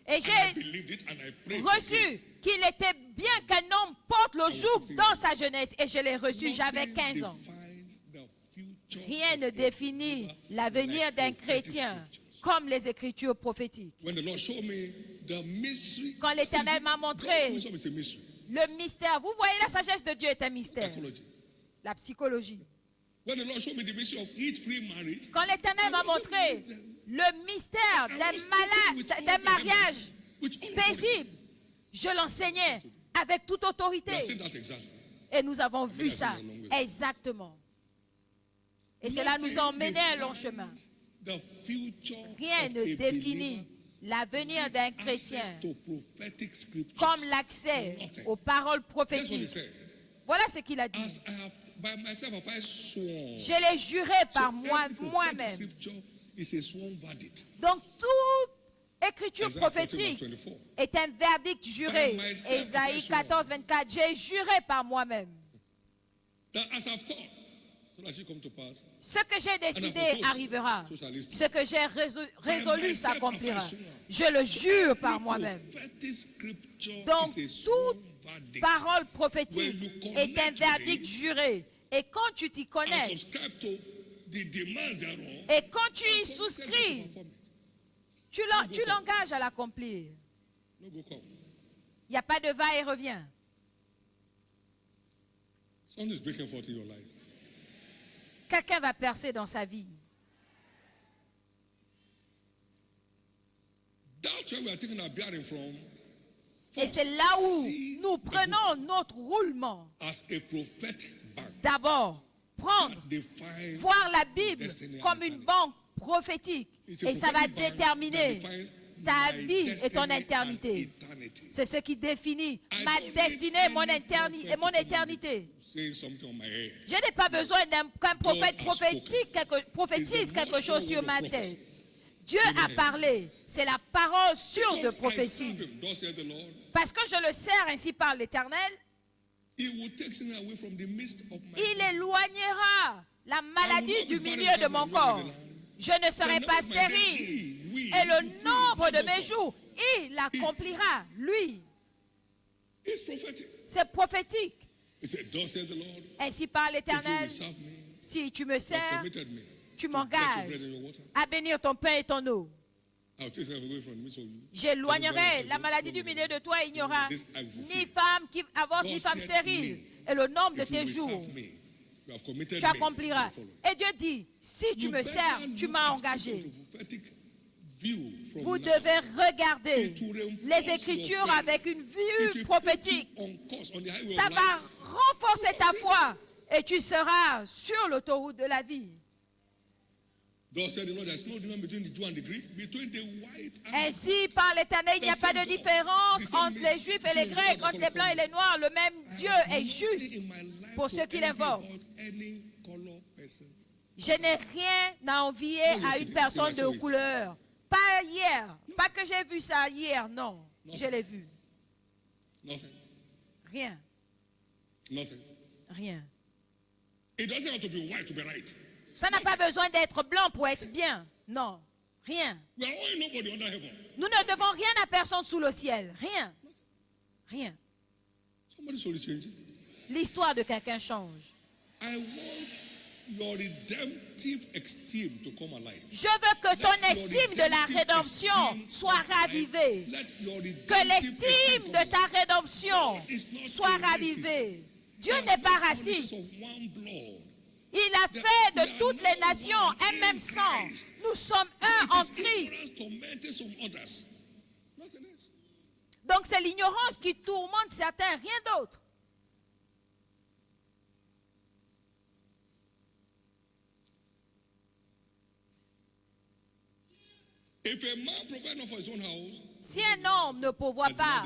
Et And I j'ai believed it and I prayed for reçu grace. qu'il était bien qu'un homme porte le joug dans sa jeunesse. Et je l'ai reçu, j'avais Nothing 15 ans. defines the future Rien of ne a définit believer l'avenir like d'un prophetic chrétien scriptures. comme les Écritures prophétiques. When the Lord showed me the mystery, Quand l'Éternel m'a montré God showed me it's a mystery. le mystère, vous voyez, la sagesse de Dieu est un mystère. Psychology. La psychologie. When the Lord showed me the mystery of heat-free marriage, Quand l'Éternel m'a montré le mystère d'un mariage paisible, je l'enseignais avec toute autorité. we have seen that example. Et nous avons vu ça exactement. Et cela nous a emmenés un long chemin. The future Rien of ne a définit believer l'avenir d'un chrétien access to prophetic scriptures. comme l'accès aux paroles That's what he prophétiques. said. Voilà ce qu'il a dit. As I have, by myself have I sworn. Je l'ai juré par So every prophetic moi-même. scripture is a sworn verdict. Donc toute écriture Isaiah 14 verse prophétique 24. est un verdict juré. By myself, Ésaïe I swear. 14, 24. J'ai juré par moi-même. That as I've thought, so that you come to pass. Ce que j'ai décidé arrivera. Ce que j'ai résolu s'accomplira. Je le jure par moi-même. Prophetic scripture Donc, is a sworn toute verdict. parole prophétique est un verdict juré. Et quand tu t'y And connais, subscribe to the demands thereof. et quand tu y souscris, tu l'engages à l'accomplir. No go come. Il n'y a pas de va et revient. Something is breaking forth in your life. Quelqu'un va percer dans sa vie. That's where we are taking our bearing from. Et c'est là où nous prenons notre roulement. As a prophetic bank. D'abord, prendre, Defines voir la Bible destiny and comme une eternity. banque prophétique. It's a Et ça va prophetic bank déterminer that defines ta my vie et ton destiny and éternité. eternity. C'est ce qui définit I ma don't need destinée, mon any éternité et prophet mon to come éternité. saying something on my head. Je n'ai pas besoin qu'un prophète God has prophétise spoken. quelque chose sur ma It's the tête. prophecy. Dieu a parlé. C'est la parole sûre de Because I prophétie. serve him, thus saith the Lord, Parce que je le sers ainsi par l'Éternel, he will take sin away from the midst of my il body. éloignera la maladie du milieu de mon corps. Je ne serai pas stérile. Et le nombre de mes jours, il l'accomplira, lui. It's prophetic. C'est prophétique. He said, thus saith the Lord, Ainsi par if you l'Éternel, will serve me, si tu me you have sers, committed me. tu to bless your bread m'engages and your water. à bénir ton pain et ton eau. I'll take sin away from the midst of you. J'éloignerai la maladie du milieu de toi et il n'y aura ni femme qui avorte ni femme stérile. Et le nombre de If you tes will jours, serve me, you have committed tu me. accompliras. You follow. Et Dieu dit, si tu me better sers, tu look m'as at engagé. the prophetic view from Vous now. devez regarder It will reinforce les your Écritures faith. avec une It vue will prophétique. put you on course, on the highway Ça of va life. renforcer ta foi et tu seras sur l'autoroute de la vie. Thus said the Lord, there's no difference between the Jew and the Greek, between the white and Ainsi, par l'Éternel, il n'y a pas de différence entre les Juifs et les Grecs, entre les Blancs et les Noirs. Le même Dieu est juste. in my life pour to ceux qui envy l'invoquent. about any color person. Je n'ai rien à envier à une personne de couleur. Pas hier. Pas que j'ai vu ça hier, non. Je l'ai vu. Nothing. Rien. Nothing. Rien. It doesn't have to be white to be right. Ça n'a pas besoin d'être blanc pour être bien. Non. Rien. We are all nobody under heaven. Nous ne devons rien à personne sous le ciel. Rien. Rien. Somebody's story changing. L'histoire de quelqu'un change. I want your redemptive esteem to come alive. Je veux que ton estime de la rédemption soit ravivée. Que l'estime de ta rédemption soit ravivée. Dieu n'est pas raciste. Il a fait de toutes les nations un même sang. Nous sommes un en Christ. Donc c'est l'ignorance qui tourmente certains, rien d'autre. Si un homme ne pourvoit pas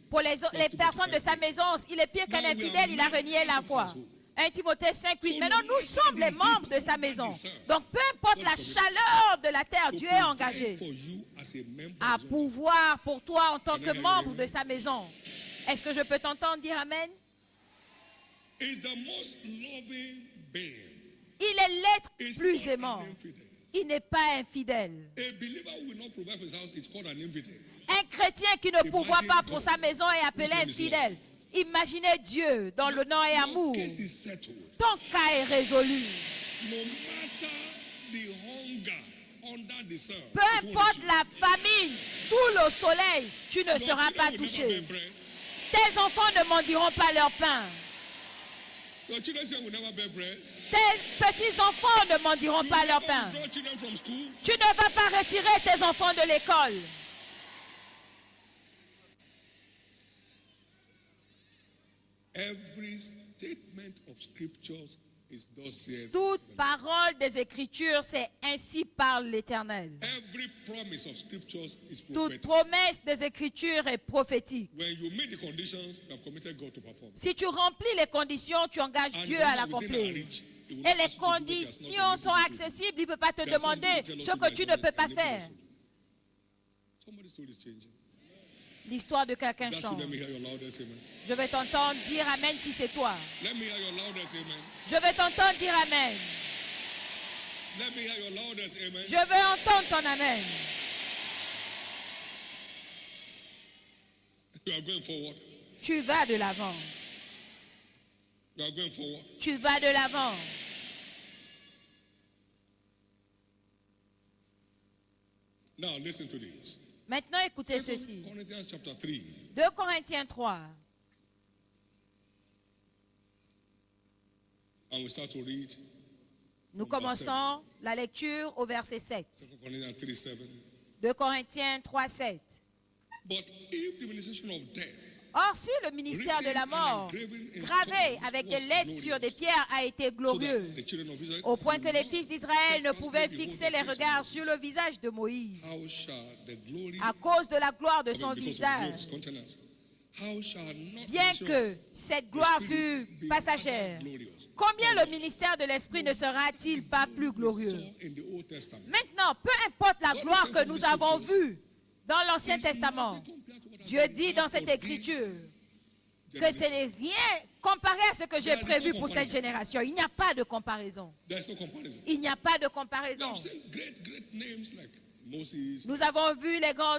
pour les personnes de sa maison, il est pire qu'un infidèle, il a renié la foi. 1 Timothée 5:8. Maintenant, nous sommes les membres de sa maison. Donc, peu importe la chaleur de la terre, Dieu est engagé à pourvoir pour toi en tant que membre de sa maison. Est-ce que je peux t'entendre dire Amen? Il est l'être plus aimant. il n'est pas infidèle. A believer who will not provide for his house is called an infidel. Un chrétien qui ne pourvoit pas pour sa maison est appelé infidèle. Imaginez Dieu dans le nom et amour. Your case is settled. Ton cas est résolu. No matter the hunger under the sun. Peu importe la famine sous le soleil, tu ne seras pas touché. Tes enfants ne mendiront pas leur pain. Your children will never bear bread. Tes petits-enfants ne mendiront pas leur pain. Withdraw children from school. Tu ne vas pas retirer tes enfants de l'école. Every statement of scriptures is thus saith. Toute parole des Écritures, c'est ainsi parle l'Éternel. Every promise of scriptures is Toute prophetic. promesse des Écritures est prophétique. When you meet the conditions, you have committed God to perform. Si tu remplis les conditions, tu engages And Dieu when à you are within l'accomplir. our reach, it will Et not les ask you to do what he has not conditions sont permitted you to do. accessibles. Il ne peut pas te There are some demander people who ce tell us que to tu do ne that peux pas and they will faire. not do. Somebody's story is changing. L'histoire de quelqu'un That's change. let me hear your loudest amen. Je vais t'entendre dire Amen si c'est toi. Let me hear your loudest amen. Je vais t'entendre dire Amen. Let me hear your loudest amen. Je vais entendre ton Amen. You are going forward. Tu vas de l'avant. You are going forward. Tu vas de l'avant. Now listen to this. Maintenant, écoutez 2 ceci. Corinthians chapter 3. 2 Corinthiens 3. And we start to read Nous commençons la lecture au verset 7. 2 Corinthians 3, 7. 2 Corinthiens 3, 7. But if the ministration of death, Or, si le ministère de la mort, gravé avec des lettres sur des pierres, a été so glorieux, that the children of Israel, au point que les fils d'Israël ne pouvaient fixer les regards sur le visage de Moïse, how shall the glory à cause de la gloire de son because of the glory of visage, his countenance, how shall not the bien ministry que of cette the gloire Spirit fût be passagère. rather glorious? Combien le ministère de l'Esprit ne sera-t-il pas plus glorieux? So in the Old Testament, Maintenant, peu importe la gloire que nous avons vue dans l'Ancien Testament, Dieu dit dans cette écriture que ce n'est rien comparé à ce que j'ai prévu pour cette génération. Il n'y a pas de comparaison. there's no comparison. Il n'y a pas de We comparaison. have seen great names like Moses, Nous avons vu les grands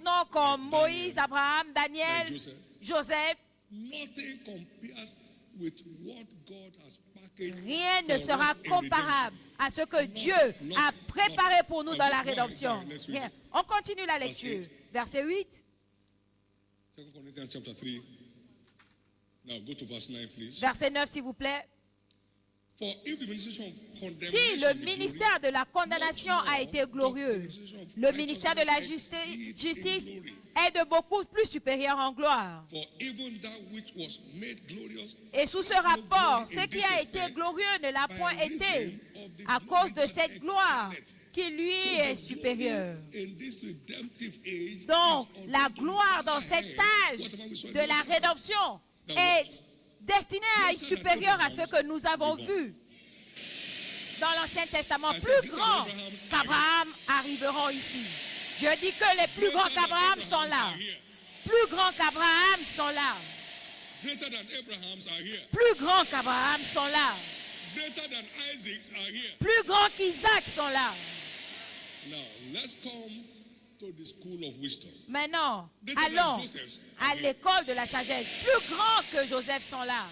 noms comme Moïse, Abraham, Daniel, Joseph. Joseph. Nothing compares with what God has packaged Rien ne for sera us in comparable à ce que Dieu a préparé pour nous dans la rédemption. Rien. On continue la lecture. Verset 8. 2 Corinthians chapter 3. Now go to verse 9, please. Verset 9, s'il vous plaît. For if the ministration of Si condemnation le be ministère de la condamnation a été glorieux, le ministère de la justice est de beaucoup plus supérieur en gloire. for even that which was made glorious Et sous ce rapport, ce qui a été glorieux ne l'a point été à cause de cette gloire qui lui est supérieure. in this redemptive age Donc, is la unto gloire dans high. cet âge Whatever we saw in de the la Old Testament. rédemption est destinée à être supérieure à ce que nous avons vu dans l'Ancien Testament. Plus grands qu'Abraham arriveront ici. Je dis que les plus grands qu'Abraham sont là. Plus grands qu'Abraham sont là. Greater than Abraham's are here. Plus grands qu'Abraham sont là. Greater than Isaac's are here. Plus grands qu'Isaac sont là. Now, let's come to the school of wisdom. Maintenant, allons à l'école de la sagesse. Plus grands que Joseph sont là.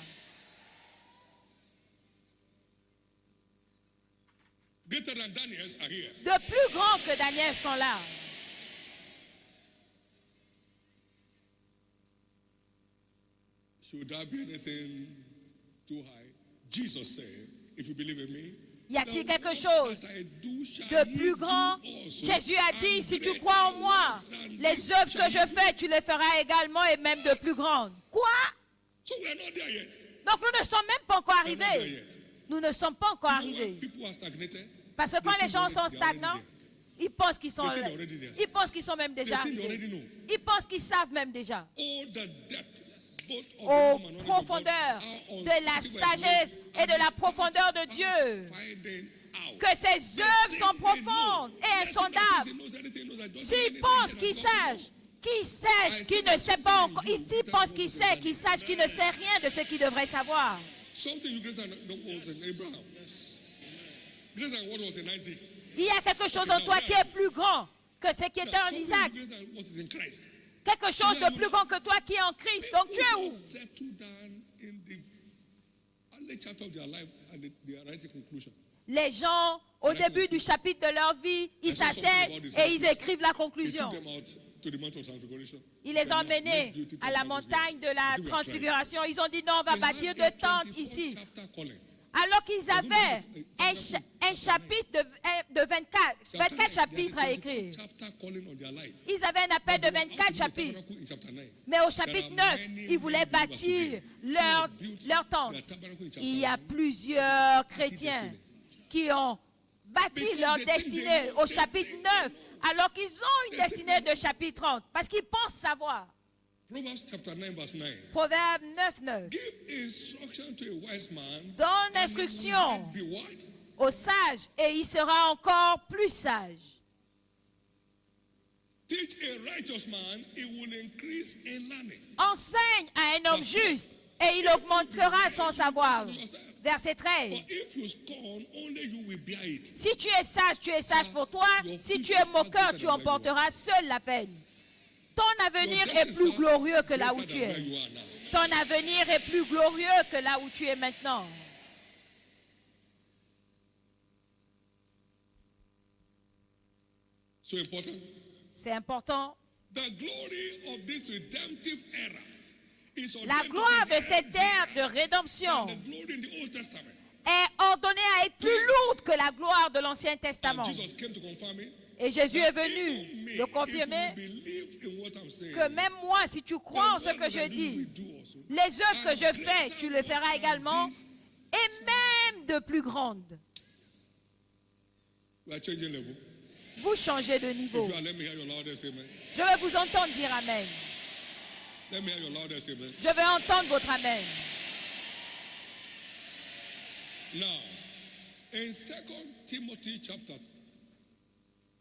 Greater than Daniel's are here. De plus grands que Daniel sont là. Should there be anything too high? Jesus said, if you believe in me, Y a-t-il quelque chose de plus grand? Jésus a dit, si tu crois en moi, les œuvres que je fais, tu les feras également et même de plus grandes. Quoi? So we are not there yet. Donc nous ne sommes même pas encore We are not there arrivés. yet. Nous ne sommes pas encore You know, arrivés. when people are stagnated, Parce que quand les gens sont stagnants, ils pensent qu'ils sont, They think they're already there. ils pensent qu'ils sont même déjà They think they arrivés. already know. Ils pensent qu'ils savent même déjà. oh, the depth, both of Aux the wisdom and knowledge of God profondeurs are de la unsearchable by sagesse grace et de la and profondeur de Dieu. finding out. Que ses œuvres sont profondes et insondables. S'il pense qu'il sache, qui ne sait pas encore, ici pense qu'il sait, qu'il sache, qu'il ne sait rien de ce qu'il devrait savoir. Something greater than the was in Abraham. Greater than what was in Isaac. Il y a quelque chose en toi qui est plus grand que ce qui était en Something Isaac. greater than what is in Christ. Quelque chose de plus grand que toi qui est en Christ. Donc tu es où? Settle down in the early chapter of their life and they are writing conclusion. Les gens, au début du chapitre de leur vie, ils s'asseyent et ils écrivent la He conclusion. took them out to the Mount of Transfiguration. Ils les ont emmenés à la montagne de la transfiguration. Ils ont dit non, on va bâtir des tentes ici. Alors qu'ils avaient un chapitre de 24 chapitres à écrire. Ils avaient un appel de 24 chapitres. Mais au chapitre 9, ils voulaient bâtir leur tente. Il y a plusieurs chrétiens qui ont bâti leur destinée au chapitre 9, alors qu'ils ont une destinée de chapitre 30, parce qu'ils pensent savoir. Proverbs chapter 9 verse 9. Proverbe 9, 9. Give instruction to a wise man. Donne and he will instruction be what? au sage, et il sera encore plus sage. Teach a righteous man, he will increase in learning. Enseigne à un homme juste, et il augmentera son savoir. Verset 13. But if you scorn, only you will bear it. Si tu es sage pour toi. Si tu es moqueur, tu emporteras seul la peine. Ton avenir est plus glorieux que là où tu es. Ton avenir est plus glorieux que là où tu es maintenant. So important. C'est important. The glory of this redemptive era is La gloire de cette ère de rédemption the glory in the Old Testament. est ordonnée à être plus lourde que la gloire de l'Ancien Testament. And Jesus came to confirm it. Et Jésus est venu le confirmer que même moi, si tu crois en ce que je dis, les œuvres que je fais, tu le feras également, et même de plus grandes. Vous changez de niveau. Je vais vous entendre dire Amen. Je vais entendre votre Amen. Now, in 2 Timothy chapter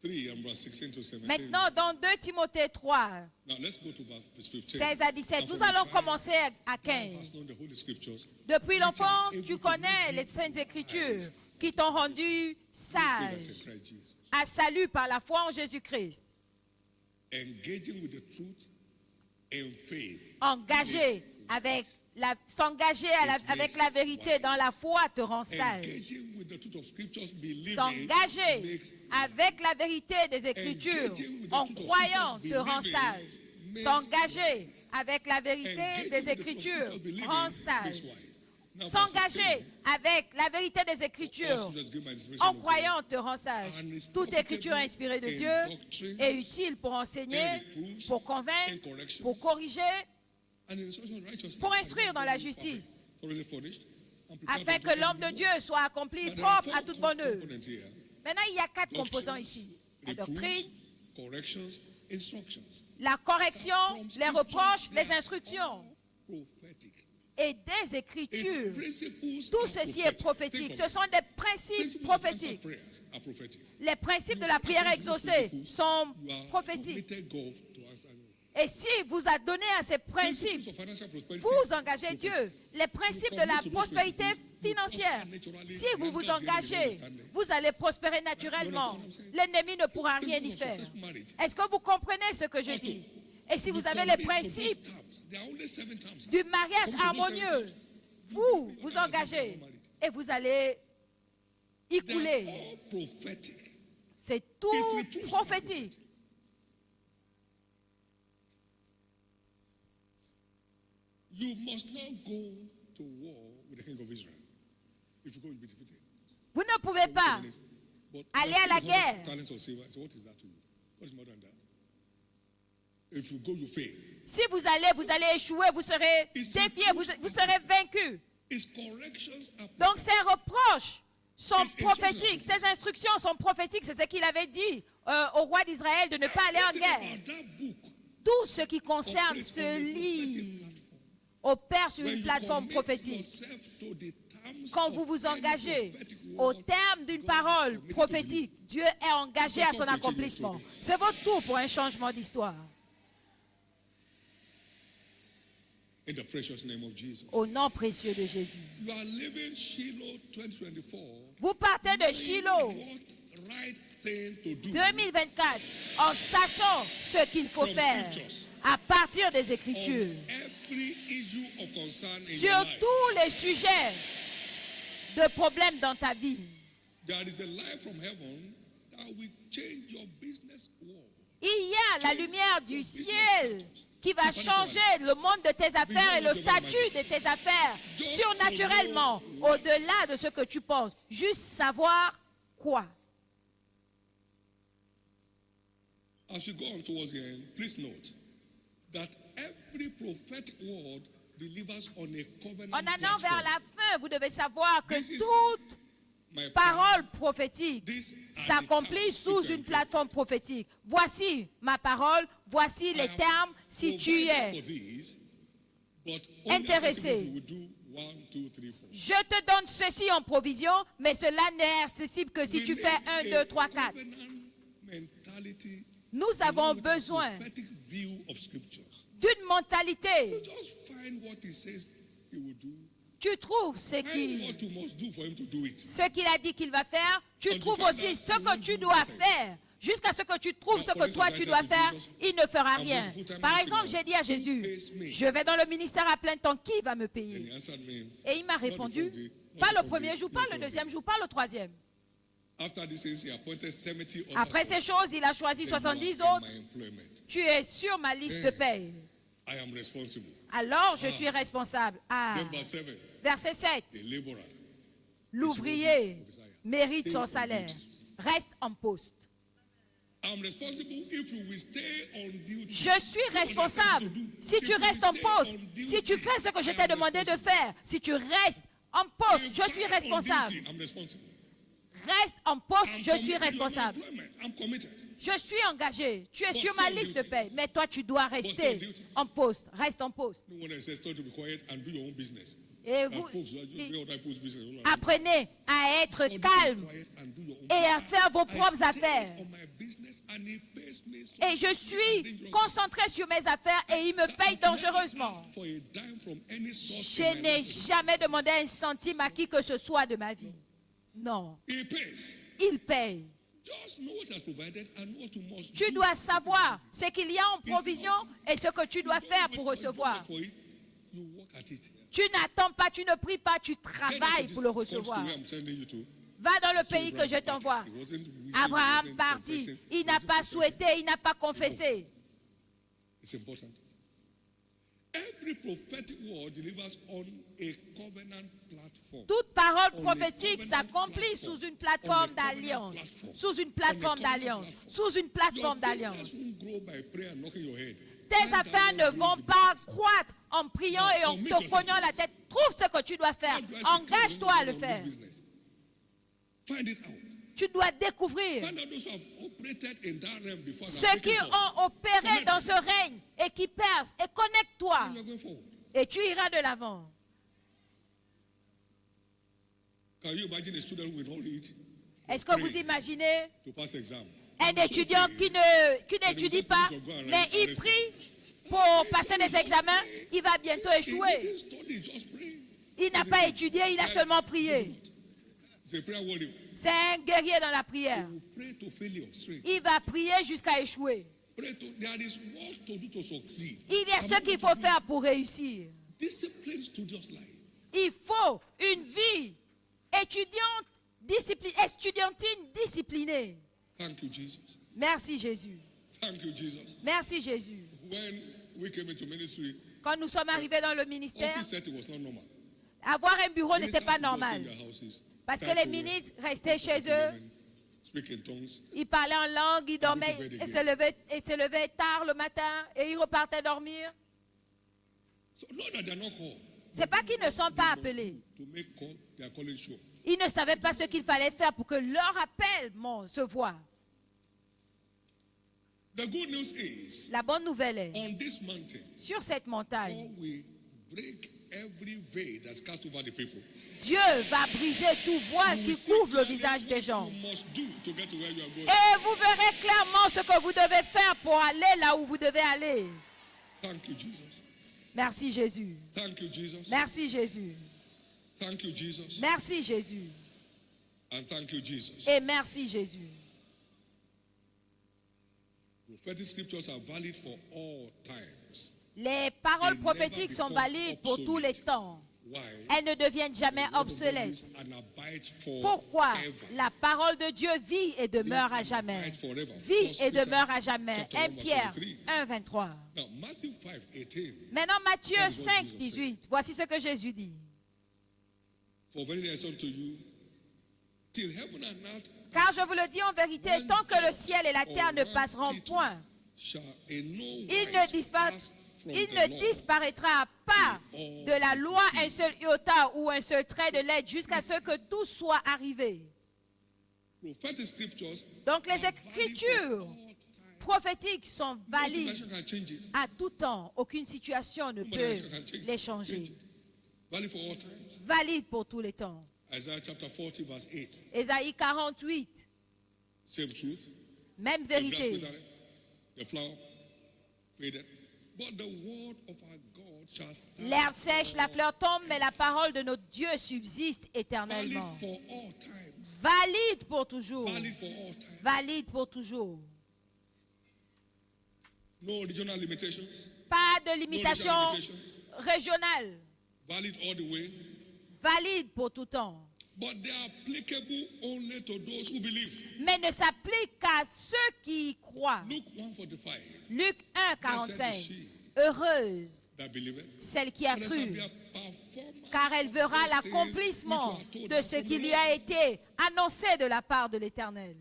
3 and verse 16 to 17. Maintenant, dans 2 Timothée 3, Now let's go to verse 15. 16 à 17, nous allons commencer à 15. Depuis l'enfance, tu connais les Saintes Écritures qui t'ont rendu sage, à salut par la foi en Jésus-Christ. Engaging with the truth in faith. Engagé avec s'engager avec la vérité dans la foi te rend sage. S'engager avec la vérité des Écritures en croyant te rend sage. S'engager avec la vérité des Écritures rend sage. S'engager avec la vérité des Écritures en croyant te rend sage. Toute Écriture inspirée de Dieu est utile pour enseigner, pour convaincre, pour corriger, pour instruire dans la justice, afin que l'homme de Dieu soit accompli propre à toute bonne œuvre. Maintenant, il y a 4 composants ici. La doctrine, la correction, les reproches, les instructions et des Écritures. Tout ceci est prophétique. Ce sont des principes prophétiques. Les principes de la prière exaucée sont prophétiques. Et si vous a donné à ces principes, vous engagez Dieu. Les principes de la prospérité financière, si vous vous engagez, vous allez prospérer naturellement. L'ennemi ne pourra rien y faire. Est-ce que vous comprenez ce que je dis? Et si vous avez les principes du mariage harmonieux, vous vous engagez et vous allez y couler. C'est tout prophétique. You must not go to war with the king of Israel. If you go, you'll be defeated. Vous ne pouvez pas aller à la guerre. If you go, you fail. Si vous allez échouer, vous serez défié, vous serez vaincu. Donc ces reproches sont prophétiques, ces instructions sont prophétiques. C'est ce qu'il avait dit au roi d'Israël de ne pas aller en guerre. Tout ce qui concerne ce livre opère sur une plateforme prophétique. Quand vous vous engagez au terme d'une parole prophétique, Dieu est engagé à son accomplissement. C'est votre tour pour un changement d'histoire. In the precious name of Jesus. Au nom précieux de Jésus. You are living Shiloh 2024. Vous partez de Shiloh What right thing to do 2024 en sachant ce qu'il faut From faire scriptures. à partir des Écritures. on every issue of concern in Sur your life. tous les sujets de problèmes dans ta vie. There is the light from heaven that will change your business world. Il y a la lumière du ciel qui va changer le monde de tes affaires et le statut de tes affaires surnaturellement, au-delà de ce que tu penses. Juste savoir quoi. As you go on towards the end, please note that every prophetic word delivers on a covenant En allant vers platform. la fin, vous devez savoir que This is toute My parole prophétique This are s'accomplit the sous terms une plateforme prophétique. Voici ma parole, voici les termes si tu es for these, but only intéressé. accessible if you will do 1, 2, 3, 4. Je te donne ceci en provision, mais cela n'est accessible que si tu fais 1, 2, 3, 4. Nous avons besoin Prophetic view of scriptures. d'une mentalité. You just find what he says he will do. Tu trouves Find what you must do for him to do it. ce qu'il a dit qu'il va faire. Tu trouves aussi ce que tu dois faire. Jusqu'à ce que tu trouves ce que toi tu dois faire, il ne fera rien. Par exemple, j'ai dit à Jésus, je vais dans le ministère à plein temps, qui va me And payer? he answered me, Et il m'a répondu, pas le premier jour, pas le deuxième jour, pas le troisième. after this things, he appointed 70 others Après ces choses, il a choisi in my 70 autres. employment. Tu es sur ma liste de paye. I am responsible. Alors je suis responsable. Ah, Number 7, verset 7. the laborer. L'ouvrier mérite son salaire. Reste en poste. I'm responsible if you will stay on duty. Je suis responsable. Si tu restes en poste, si tu fais ce que je t'ai demandé de faire, si tu restes en poste, je suis responsable. I'm responsible. Reste en poste, I'm je suis committed to my responsable. employment. I'm committed. Je suis engagé. Tu es sur ma liste de paie. Mais toi, tu dois rester en poste. Reste en poste. No one says tell you to be quiet and do your own business. Et And vous folks, you are just doing other people's business. apprenez à être Be calme quiet and do your own et à faire vos I propres stay affaires. on my business and it pays me so Et je suis concentré sur mes affaires et il me paye dangereusement. for a dime from any source Je in my n'ai life. jamais demandé un centime à qui que ce soit de ma vie. Non, It pays. il paye. Just know what has provided and what you must Tu do. dois savoir ce qu'il y a en provision et ce que tu dois faire pour recevoir. For it, you work at it. Tu n'attends pas, tu ne pries pas, tu Get travailles out pour le of this recevoir. country where I'm sending you to. Va dans le pays que je t'envoie. It wasn't wishing, Abraham it wasn't partit. confessing, Il it n'a wasn't pas confessing. souhaité, il n'a pas confessé. It's important. Every prophetic word delivers on a covenant platform. Toute parole prophétique s'accomplit sous une plateforme d'alliance. Sous une plateforme d'alliance. Sous une Your plateforme business d'alliance. won't grow by prayer and knocking your head. Tes Find affaires out ne what vont you do. pas croître en priant et en te cognant la tête. Trouve ce que tu dois faire. How do I secure Engage-toi à le this faire. business? Find it out. Tu dois découvrir Find out those who have operated in that realm before. and are ceux qui breaking forth. ont opéré dans ce règne et qui percent. Et connecte-toi. You are going forward. Et tu iras de l'avant. Can you imagine a student who will not read Est-ce que vous imaginez to pass exam? un étudiant qui n'étudie pas, mais il prie pour passer des examens, il va bientôt He échouer. didn't study, just pray. Il n'a pas étudié, il a seulement prié. It's a prayer warrior. C'est un guerrier dans la prière. You pray to failure straight. Il va prier jusqu'à échouer. Pray to, there is what to do to succeed. Il y a ce qu'il faut faire pour réussir. Discipline studious life. Il faut une vie estudiantine disciplinée. Thank you, Jesus. Merci Jésus. Thank you, Jesus. Merci Jésus. When we came into ministry, Quand nous sommes arrivés dans le ministère, office setting was not normal. avoir un bureau n'était Ministers pas would go normal. in their houses, Parce que time les to ministres restaient chez eux, speak in tongues. ils parlaient en langue, ils dormaient et se levaient tard le matin et ils repartaient dormir. So not that they're not called. C'est pas qu'ils ne sont pas appelés. To make call, they are calling sure. Ils ne savaient pas ce qu'il fallait faire pour que leur appel se voie. The good news is, La bonne nouvelle est, on this mountain, sur cette montagne, God will break every veil that's cast over the people. Dieu va briser tout voile You qui will see couvre le clearly visage des what gens. you must do to get to where you are going. Et vous verrez clairement ce que vous devez faire pour aller là où vous devez aller. Thank you, Jesus. Merci Jésus. Thank you, Jesus. Merci Jésus. Thank you, Jesus. Merci Jésus. And thank you, Jesus. Et merci Jésus. Prophetic scriptures are valid for all times. Les paroles prophétiques sont valides pour tous les temps. Why? Elles ne deviennent jamais The word of God obsolètes. lives and abides Pourquoi? forever. La parole de Dieu vit et demeure à jamais. Vit et demeure à jamais. 1 Pierre 1, 23. Now, Matthew 5, 18. Maintenant, Matthieu That is what 5, Jesus 18. Voici ce que Jésus dit. For verily I say unto you, till heaven and earth Car je vous le dis en vérité, tant que le ciel et la terre ne passeront point, shall in no il wise pass from ne the law disparaîtra pas de la loi un seul iota ou un seul trait de lettre jusqu'à ce que tout soit arrivé. Prophetic scriptures Donc les are valid for écritures all time. prophétiques sont No valides situation can change it. à tout temps. Aucune situation ne peut les changer. Valid for all times. Valide pour tous les temps. Isaiah chapter 40 verse 8. Ésaïe 48, Same truth. même The grass vérité. withereth, the flower faded, but the word of our God shall stand. L'herbe sèche, la fleur tombe, mais la parole de notre Dieu subsiste Valid éternellement. for all times. Valide pour toujours. Valid for all times. Valide pour toujours. No regional limitations. Pas de limitation No regional limitations. régionale. Valid all the way. Valide pour tout temps. But they are applicable only to those who believe. Mais ne s'applique qu'à ceux qui y croient. Luke 1:45. Luc 1, 45. Heureuse That believeth. celle qui a For there shall cru, be a performance car elle verra of those things l'accomplissement which were told de her ce from qui the lui Lord. a été annoncé de la part de l'Éternel.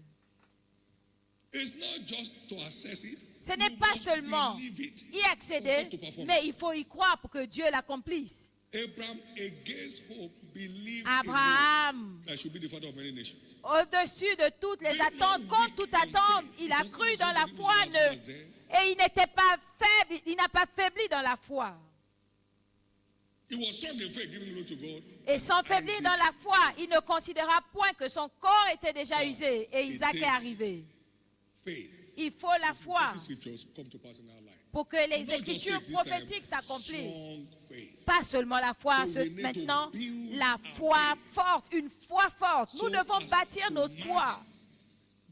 It's not just to assess it. Ce n'est You pas must seulement believe it y for accéder, God to perform. mais il faut y croire pour que Dieu l'accomplisse. Abraham against hope believed Abraham, in hope that should be the father of many nations. au-dessus de toutes les attentes, contre toute attente, il a cru dans la foi et il n'était pas faible, il n'a pas faibli dans la foi. He was strong in faith, giving glory to God. Et sans faiblir dans la foi, il ne considéra point que son corps était déjà usé et Isaac est arrivé. Faith. Il faut la foi These scriptures come to pass in our life. pour que les Not just écritures faith this prophétiques time, s'accomplissent. strong faith. Pas seulement la foi So we need to maintenant, build la our foi faith. forte, une foi forte. Nous So devons as bâtir to notre match foi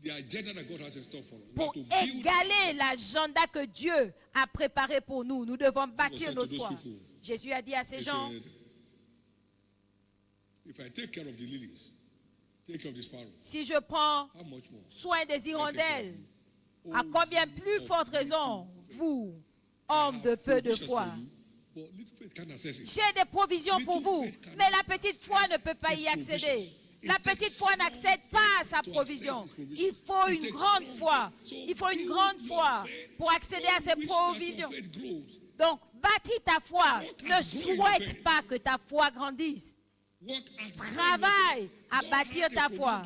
The agenda that God has in store for us. We pour have to build égaler l'agenda que Dieu a préparé pour nous. Nous devons bâtir said to notre those foi. people, Jésus a dit à ces He gens, said, if I take care of the lilies, take care of the sparrow, si je prends how much more? soin des hirondelles, Oh, à combien ye plus of forte little raison, faith. vous, I hommes have de peu de provisions foi. for you, but little faith can't access it. J'ai des provisions pour vous, mais la petite foi ne peut pas y accéder. La petite foi n'accède pas à sa provision. Il faut une grande foi. Il faut une grande foi pour accéder à ses provisions. Donc, bâtis ta foi. Ne souhaite pas que ta foi grandisse. Travaille à bâtir ta foi.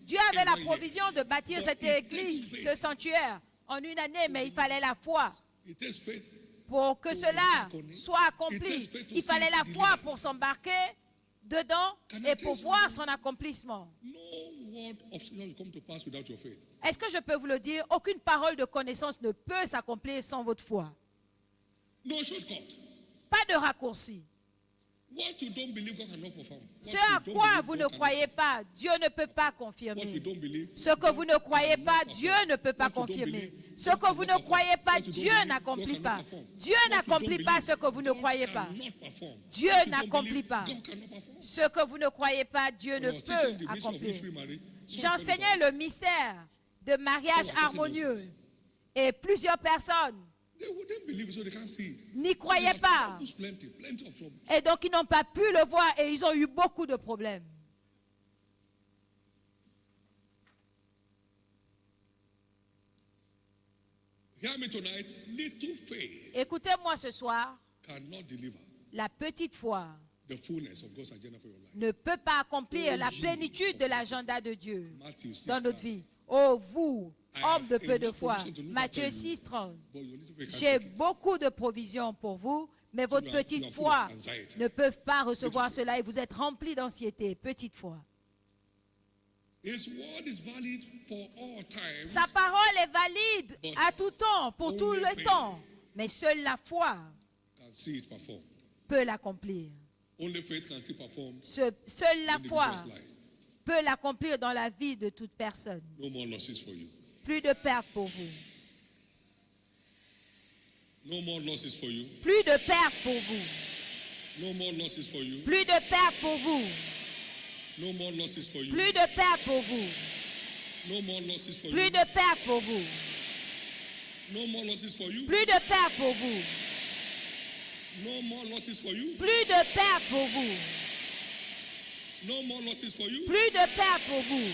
Dieu avait la provision de bâtir cette église, ce sanctuaire, en une année, mais il fallait la foi. Pour que cela soit accompli, il fallait la foi pour s'embarquer dedans et pour voir son accomplissement. Est-ce que je peux vous le dire? Aucune parole de connaissance ne peut s'accomplir sans votre foi. Pas de raccourci. Ce à quoi vous ne croyez pas, Dieu ne peut pas confirmer. Ce que vous ne croyez pas, Dieu ne peut pas confirmer. Ce que vous ne croyez pas, Dieu n'accomplit pas. Dieu n'accomplit pas ce que vous ne croyez pas. Dieu n'accomplit pas. Ce que vous ne croyez pas, Dieu ne peut accomplir. J'enseignais le mystère de mariage harmonieux et plusieurs personnes n'y croyaient pas. Et donc ils n'ont pas pu le voir et ils ont eu beaucoup de problèmes. Écoutez-moi ce soir. La petite foi ne peut pas accomplir la plénitude de l'agenda de Dieu dans notre vie. Oh vous, hommes de peu de foi. Matthieu 6, 30. J'ai beaucoup de provisions pour vous, mais votre petite foi ne peut pas recevoir cela et vous êtes remplis d'anxiété. Petite foi. Sa parole est valide à tout temps, pour tout le temps. Mais seule la foi see it perform. peut l'accomplir. Only faith can still perform Seule la in foi individual's life. peut l'accomplir dans la vie de toute personne. No more losses for you. Plus de pertes pour vous. No more losses for you. Plus de pertes pour vous. No more losses for you. Plus de pertes pour vous. No more losses for you. Plus de pertes pour vous. No more losses for Plus you. de pertes pour vous. No more losses for you. Plus de pertes pour vous. No more losses for you. Plus de pertes pour vous. No more losses for you. Plus de pertes pour vous.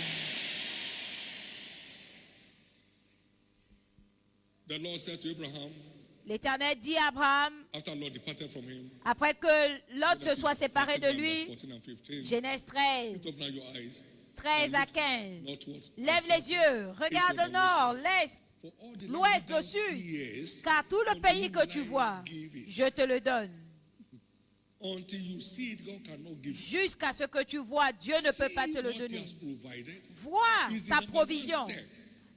The Lord said to Abraham, L'Éternel dit à Abraham, after Lot departed from him, après que Lot se soit séparé de lui, 14 and 15, Genèse 13, lift up now your eyes, 13 à 15. northward, Lève les yeux, regarde au nord, l'est, for all the l'ouest, land le thou sud, seest, car tout le pays que tu vois, je te le donne. until you see it, God cannot give it. Jusqu'à ce que tu vois, Dieu ne peut pas te le See what He donner. has provided, Vois is the sa number one provision. step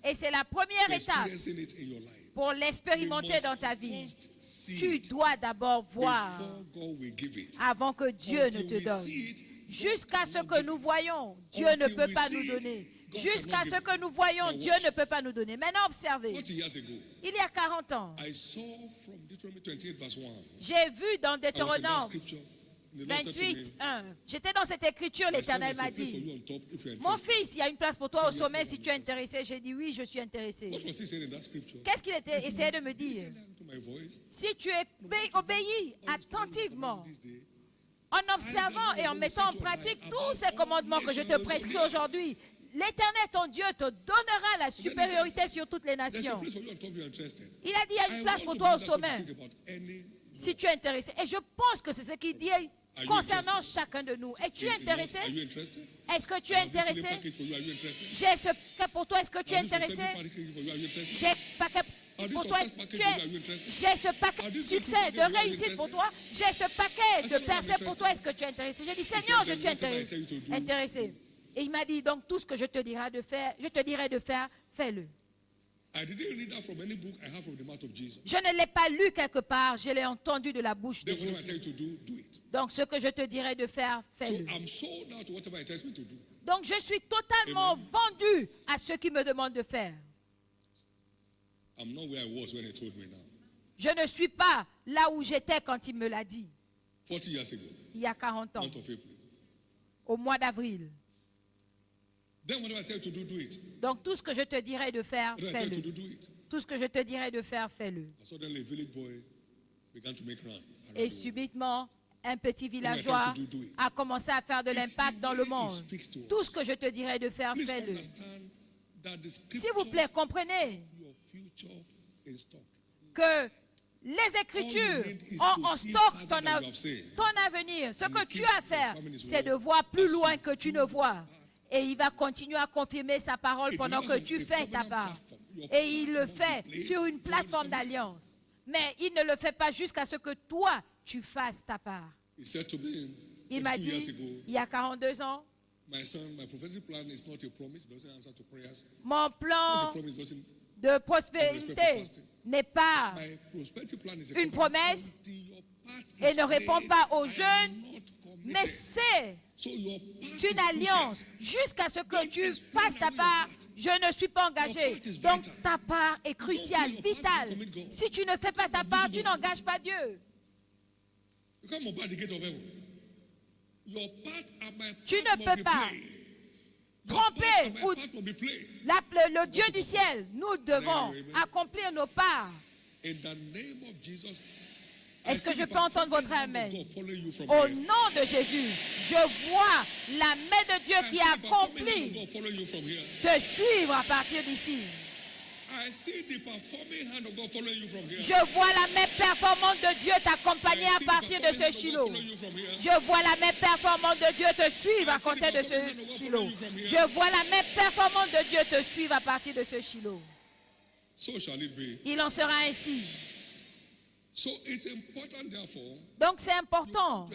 Et c'est la première to étape experiencing it in your life. pour You l'expérimenter must dans ta vie. first see Tu it dois d'abord voir before God will give it. avant que Dieu ne Until te we donne. see it, Jusqu'à ce que nous voyons, Dieu Until ne peut we pas see nous it, donner. God Jusqu'à cannot ce give que nous voyons, Now Dieu watch. ne peut pas nous donner. Maintenant, observez. 40 years ago, Il y a 40 ans, I saw from Deuteronomy 28 verse 1. j'ai vu dans I was in that Deutéronome scripture. The Lord said to me, 28, 1. J'étais dans cette écriture, "My son, l'Éternel there's a m'a place for dit, you on top if you're mon interested." fils, il y a une place pour toi au sommet si tu es intéressé. J'ai dit oui, je suis intéressé. What was he saying in that scripture? Qu'est-ce qu'il essayait de me dire? To my voice, Si tu obéis attentivement, this day, en observant et en mettant en pratique tous ces commandements que je te prescris aujourd'hui, l'Éternel, ton Dieu, te donnera la supériorité sur toutes les there's a nations. place for you on top if you're interested. Il a dit, il y a I une place want pour to toi au believe that's what sommet he said about any si tu es intéressé. Et je pense que c'est ce qu'il dit you concernant interested? chacun de nous. Es-tu Are intéressé? you interested? Est-ce que tu es I have this intéressé? package for you. Are you interested? J'ai ce paquet pour toi. Est-ce que tu es I have this intéressé? package for you. Are you interested? J'ai ce paquet pour toi. J'ai ce paquet de succès, de réussite pour toi. J'ai ce paquet de percées pour toi. Est-ce que tu es intéressé? J'ai dit, Seigneur, je suis intéressé. Et il m'a dit, donc tout ce que je te dirai de faire, fais-le. I didn't read that from any book I have from the mouth of Jesus. Je ne l'ai pas lu quelque part, je l'ai entendu de la bouche de Then whatever I Jésus. tell you to do, do it. Donc ce que je te dirai de faire, So fais-le. I'm sold out to whatever it tells me to do. Donc je suis totalement vendu à ce qu'il me demande de faire. I'm not where I was when he told me now. Je ne suis pas là où j'étais quand il me l'a dit, 40 years ago, il y a 40 ans, month of April. au mois d'avril. Then whatever I tell you to do, do it. Donc tout ce que je te dirai de faire, Whatever I tell you to fais-le. do, do it. Tout ce que je te dirai de faire, fais-le. And suddenly a village boy began to make round. Et subitement, un petit villageois a commencé à faire de l'impact dans le monde. Tout ce que je te dirai de faire, Please fais-le. understand that the S'il vous plaît, comprenez your future in stock. que les Écritures ont en stock ton avenir. Ce que tu as à faire, c'est de voir plus loin que tu ne vois. Et il va continuer à confirmer sa parole pendant que tu fais ta part. Et il le fait sur une plateforme d'alliance. Mais il ne le fait pas jusqu'à ce que toi, tu fasses ta part. He said to me, Il m'a 42 years dit, ago, il y a 42 ans, my son, my prophetic plan is not a promise. It doesn't answer to prayers. mon Not a plan promise doesn't. de prospérité n'est pas My prosperity plan is a une covenant promesse until your part et is ne répond played. pas aux I am jeunes, not committed. mais c'est So your part une is alliance. crucial. Jusqu'à ce que tu fasses ta part, je ne suis pas engagé. Donc ta part est cruciale, vitale. Si tu ne fais pas ta part, tu n'engages pas Dieu. You can't bombard the gate of heaven. Your part and my Tu part ne must peux be pas played. Your tromper part and my ou part must be played. le Dieu du ciel. Nous devons accomplir nos parts. In the name of Jesus. Est-ce que je peux entendre votre amen? Au Au nom de Jésus, je vois la main de Dieu qui accomplit te suivre à partir d'ici. Je vois la main performante de Dieu t'accompagner à partir de ce Shiloh. Je vois la main performante de Dieu te suivre à compter de ce Shiloh. Je vois la main performante de Dieu te suivre à partir de ce Shiloh. Il en sera ainsi. Donc c'est important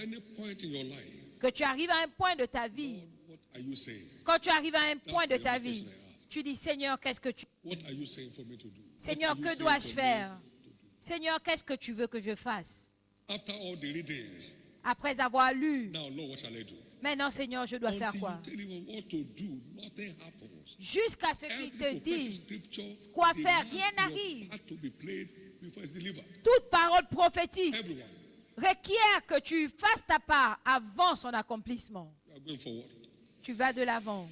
que tu arrives à un point de ta vie. Quand tu arrives à un point de ta vie, tu dis, Seigneur, qu'est-ce que tu... Seigneur, que dois-je faire? Seigneur, qu'est-ce que tu veux que je fasse? After all the readings, après avoir lu, now Lord, what shall I do? maintenant Seigneur, je dois faire quoi? Until you tell him what to do, nothing happens. Jusqu'à ce qu'il te Every prophetic dise scripture quoi demands faire, rien your n'arrive. part to be played before it's delivered. Toute parole prophétique Everyone, requiert que tu fasses ta part avant son accomplissement. you are going forward. Tu vas de l'avant.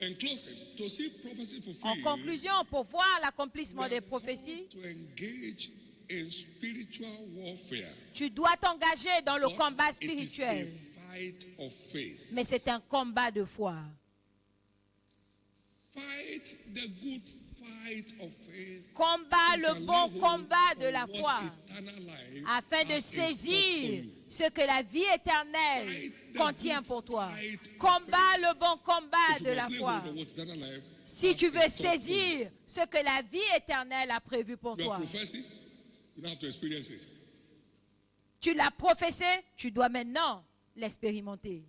In closing, to see prophecy En fulfilled, conclusion, pour voir l'accomplissement des prophéties, to engage in spiritual warfare. tu dois t'engager dans le But combat it is spirituel. a fight of faith. Mais c'est un combat de foi. Fight the good fight of faith. Combat You le can bon lay hold combat de on la what foi eternal life afin de has in store for saisir you. ce que la vie éternelle Fight the contient good pour toi. fight of Combat le bon combat If you de la must lay foi. hold on what eternal life Si has tu in veux store for you. saisir ce que la vie éternelle a prévu pour You are toi, prophecy, you don't have to experience it. tu l'as professé, tu dois maintenant l'expérimenter.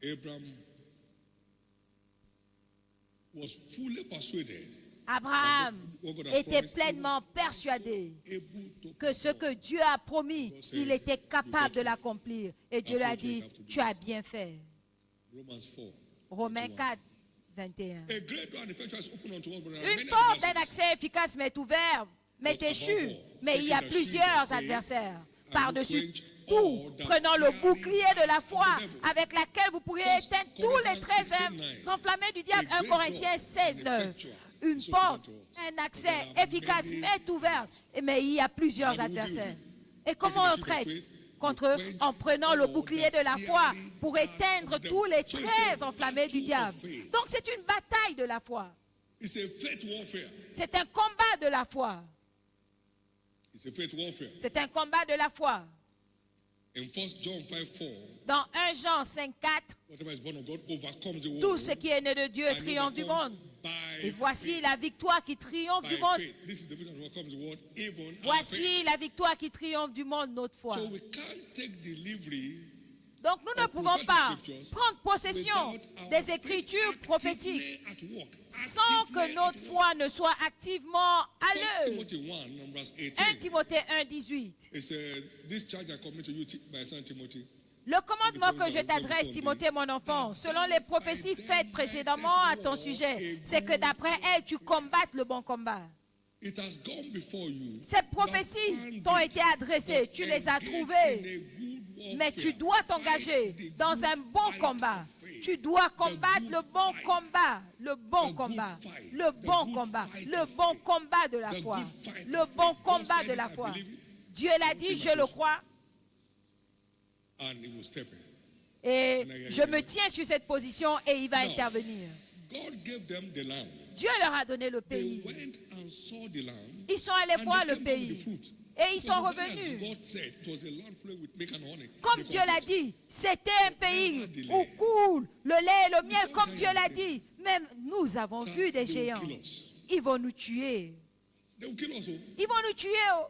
Abraham was fully persuaded Abraham était pleinement persuadé que ce que Dieu a promis, il était capable de l'accomplir. Et Dieu lui a dit, tu as bien fait. Romans 4. Romains 4, 21. A great door and effectual is open unto us, but there are Une many porte d'un adversaries. accès efficace m'est ouverte, m'est échue, mais il y a plusieurs adversaires. Par-dessus tout, prenant le bouclier de la foi avec laquelle vous pourriez éteindre tous les traits enflammés du diable. 1 Corinthiens 16, 9. Une porte, un accès efficace m'est ouverte, mais il y a plusieurs adversaires. Et comment on traite contre eux? En prenant le bouclier de la foi pour éteindre tous les traits enflammés du diable. Donc c'est une bataille de la foi. It's a faith warfare. C'est un combat de la foi. It's a faith warfare. C'est un combat de la foi. In 1 John 5:4, Dans 1 Jean 5, 4, whatever is born of God overcomes the world. tout ce qui est né de Dieu And triomphe du overcomes monde. by Et voici faith. la victoire qui triomphe By du monde. faith. This is the victory that overcomes the world, even our faith. Voici la victoire qui triomphe du monde, notre foi. So we can't take delivery Donc nous ne pouvons pas prendre possession without our des faith écritures prophétiques actively at work. sans que Actively notre at foi work. ne soit activement à 1 l'œuvre. Timothy 1, verse 18. 1 Timothée 1, 18. It said, this charge I commit to you, my son Timothy. Le commandement que je t'adresse, Timothée, mon enfant, selon les prophéties faites précédemment à ton sujet, c'est que d'après elles, tu combattes le bon combat. It has gone before you. Ces prophéties t'ont été adressées, tu les as trouvées, mais tu dois t'engager dans un bon combat. Tu dois combattre le bon combat, le bon combat, le bon combat, le bon combat de la foi, le bon combat de la foi. Dieu l'a dit, je le crois, And he will step in. et je me tiens sur cette position et il va intervenir. God gave them the land. Dieu leur a donné le They pays. went and saw the land. Ils sont allés And voir they le came back with the pays fruit. et ils So sont it was like revenus. God said, it was a land flowing with milk and honey. Comme They Dieu l'a confessed. dit, c'était un pays où coule le lait et le miel, comme Dieu l'a dit. Même nous avons Sir, vu des they will géants. kill us. Ils vont nous tuer. They will kill us. Oh. Ils vont nous tuer. Oh.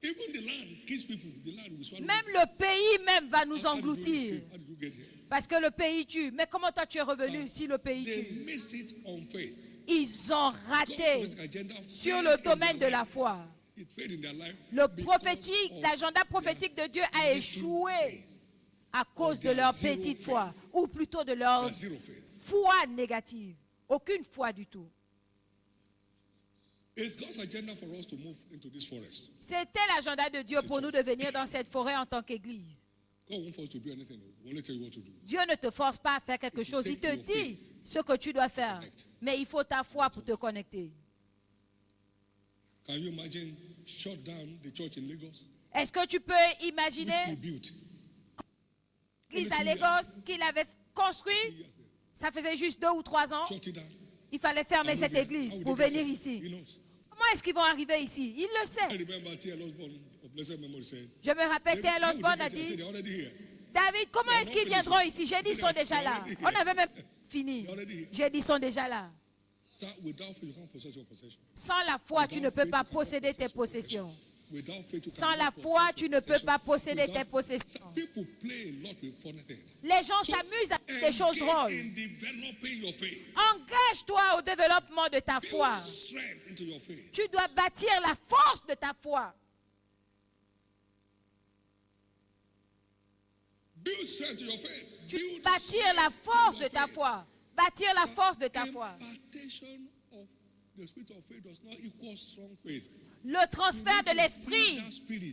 Even the land kills people. The land will swallow Même them. le pays même va nous How did you engloutir. escape? How did you get here? Parce que le pays tue. Mais comment toi tu es revenu si le pays They tue? missed it on faith. Ils ont God's raté prophetic agenda sur failed le in domaine de their la life. foi. It failed in their life Le because prophétique, of l'agenda prophétique de Dieu a échoué à cause de leur petite foi, ou plutôt de leur their zero faith. foi négative. Aucune foi du tout. It's God's agenda for us to move into this forest. C'était l'agenda de Dieu pour nous de venir dans cette forêt en tant qu'Église. God won't force us to do anything. He will only tell you what to do. Dieu ne te force pas à faire quelque chose. Il te dit ce que tu dois faire. Mais il faut ta foi pour te connecter. Can you imagine shut down the church in Lagos? Est-ce que tu peux Which imaginer he built l'église à Lagos qu'il avait construit? 3 years there. Ça faisait juste 2 ou 3 ans. Shut it down. Il fallait fermer And cette how église will pour they get venir there? ici. He knows. Comment est-ce qu'ils vont arriver ici? Il le I sait. remember T.L. Osborne of Blessed Memory said, Je me rappelle, T.L. how will Osborne they a get here? I said, dit, they're already here. David, comment est-ce qu'ils viendront ici? J'ai dit, ils sont déjà là. On n'avait même fini. J'ai dit, ils sont déjà là. So without faith, you can't possess your possession. Sans la foi, tu ne peux pas posséder tes possessions. Without faith, you Sans cannot la foi, possess tu your ne peux pas possession. posséder tes Some possessions. people play a lot with funny things. Les gens So, s'amusent avec des choses engage drôles. in developing your faith. Engage-toi au développement de ta foi. Build strength into your faith. Tu dois bâtir la force de ta foi. Build strength to your faith. Tu Build dois bâtir strength la to force your de ta faith. foi. Bâtir la force de ta foi. Impartation of the spirit of faith does not equal strong faith. Le transfert de l'esprit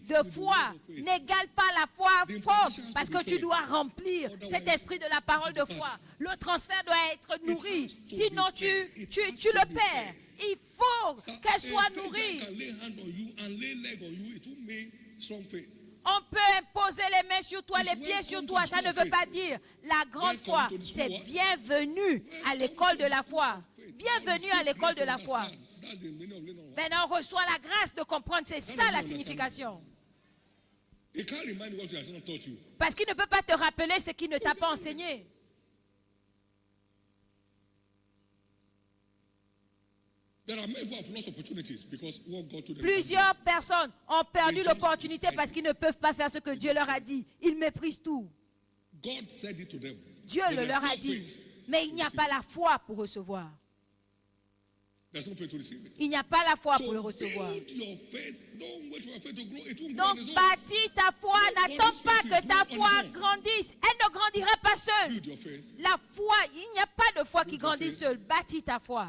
de foi n'égale pas la foi forte parce que tu dois remplir cet esprit de la parole de foi. Le transfert doit être nourri. Sinon, tu le perds. Il faut qu'elle soit nourrie. Can lay hand on you and lay leg on you, it will make strong faith. On peut imposer les mains sur toi, les pieds sur toi. Ça ne veut pas dire la grande foi. C'est bienvenue à l'école de la foi. Bienvenue à l'école de la foi. Maintenant, on reçoit la grâce de comprendre. C'est ça la signification. It can't remind you what he has not taught you. Parce qu'il ne peut pas te rappeler ce qu'il ne t'a pas enseigné. There are many who have lost opportunities because what God told them. Plusieurs personnes ont perdu l'opportunité parce qu'ils ne peuvent pas faire ce que Dieu leur a dit. Ils méprisent tout. God said it to them. Dieu le leur a dit. Mais il n'y a pas la foi pour recevoir. There's no faith to receive it. Il n'y a pas la foi So pour le recevoir. build your faith. Don't wait for your faith to grow. It won't grow on Donc its own. bâtis ta foi, n'attends pas que ta foi grandisse. Elle ne grandira pas seule. Build your faith. La foi, il n'y a pas de foi qui grandit seule. Bâtis ta foi.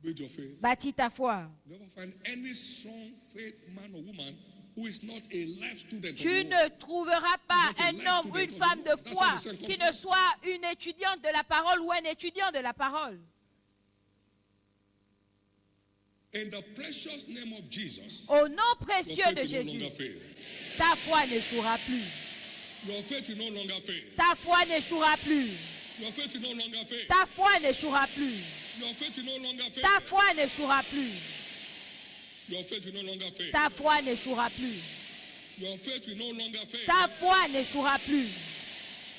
Build your faith. Bâtis ta foi. Never find any strong faith man or woman who is not a life student. Tu of the ne word. trouveras pas un homme ou une femme de foi qui ne soit une étudiante de la parole ou un étudiant de la parole. In the precious name of Jesus, Au nom your précieux faith de will no Jésus, longer fail. ta foi n'échouera plus. Your faith will no longer fail. Ta foi n'échouera plus. Your faith will no longer fail. Ta foi n'échouera plus. Your faith will no longer fail. Ta foi n'échouera plus. Your faith will no longer fail. Ta foi n'échouera plus. Your faith will no longer fail. Ta foi n'échouera plus.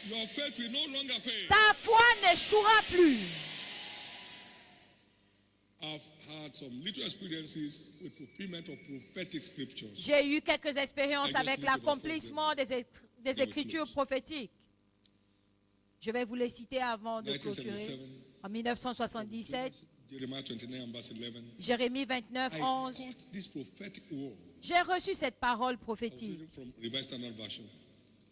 Your faith will no longer fail. Ta foi n'échouera plus. I've had some little experiences with fulfillment of prophetic scriptures. J'ai eu quelques expériences avec l'accomplissement des écritures prophétiques. Je vais vous les citer avant de clôturer. 1977, En 1977, Jeremiah 29 and verse 11. Jérémie 29, I 11, got this prophetic word. j'ai reçu cette parole I was prophétique. reading from Revised Standard Version.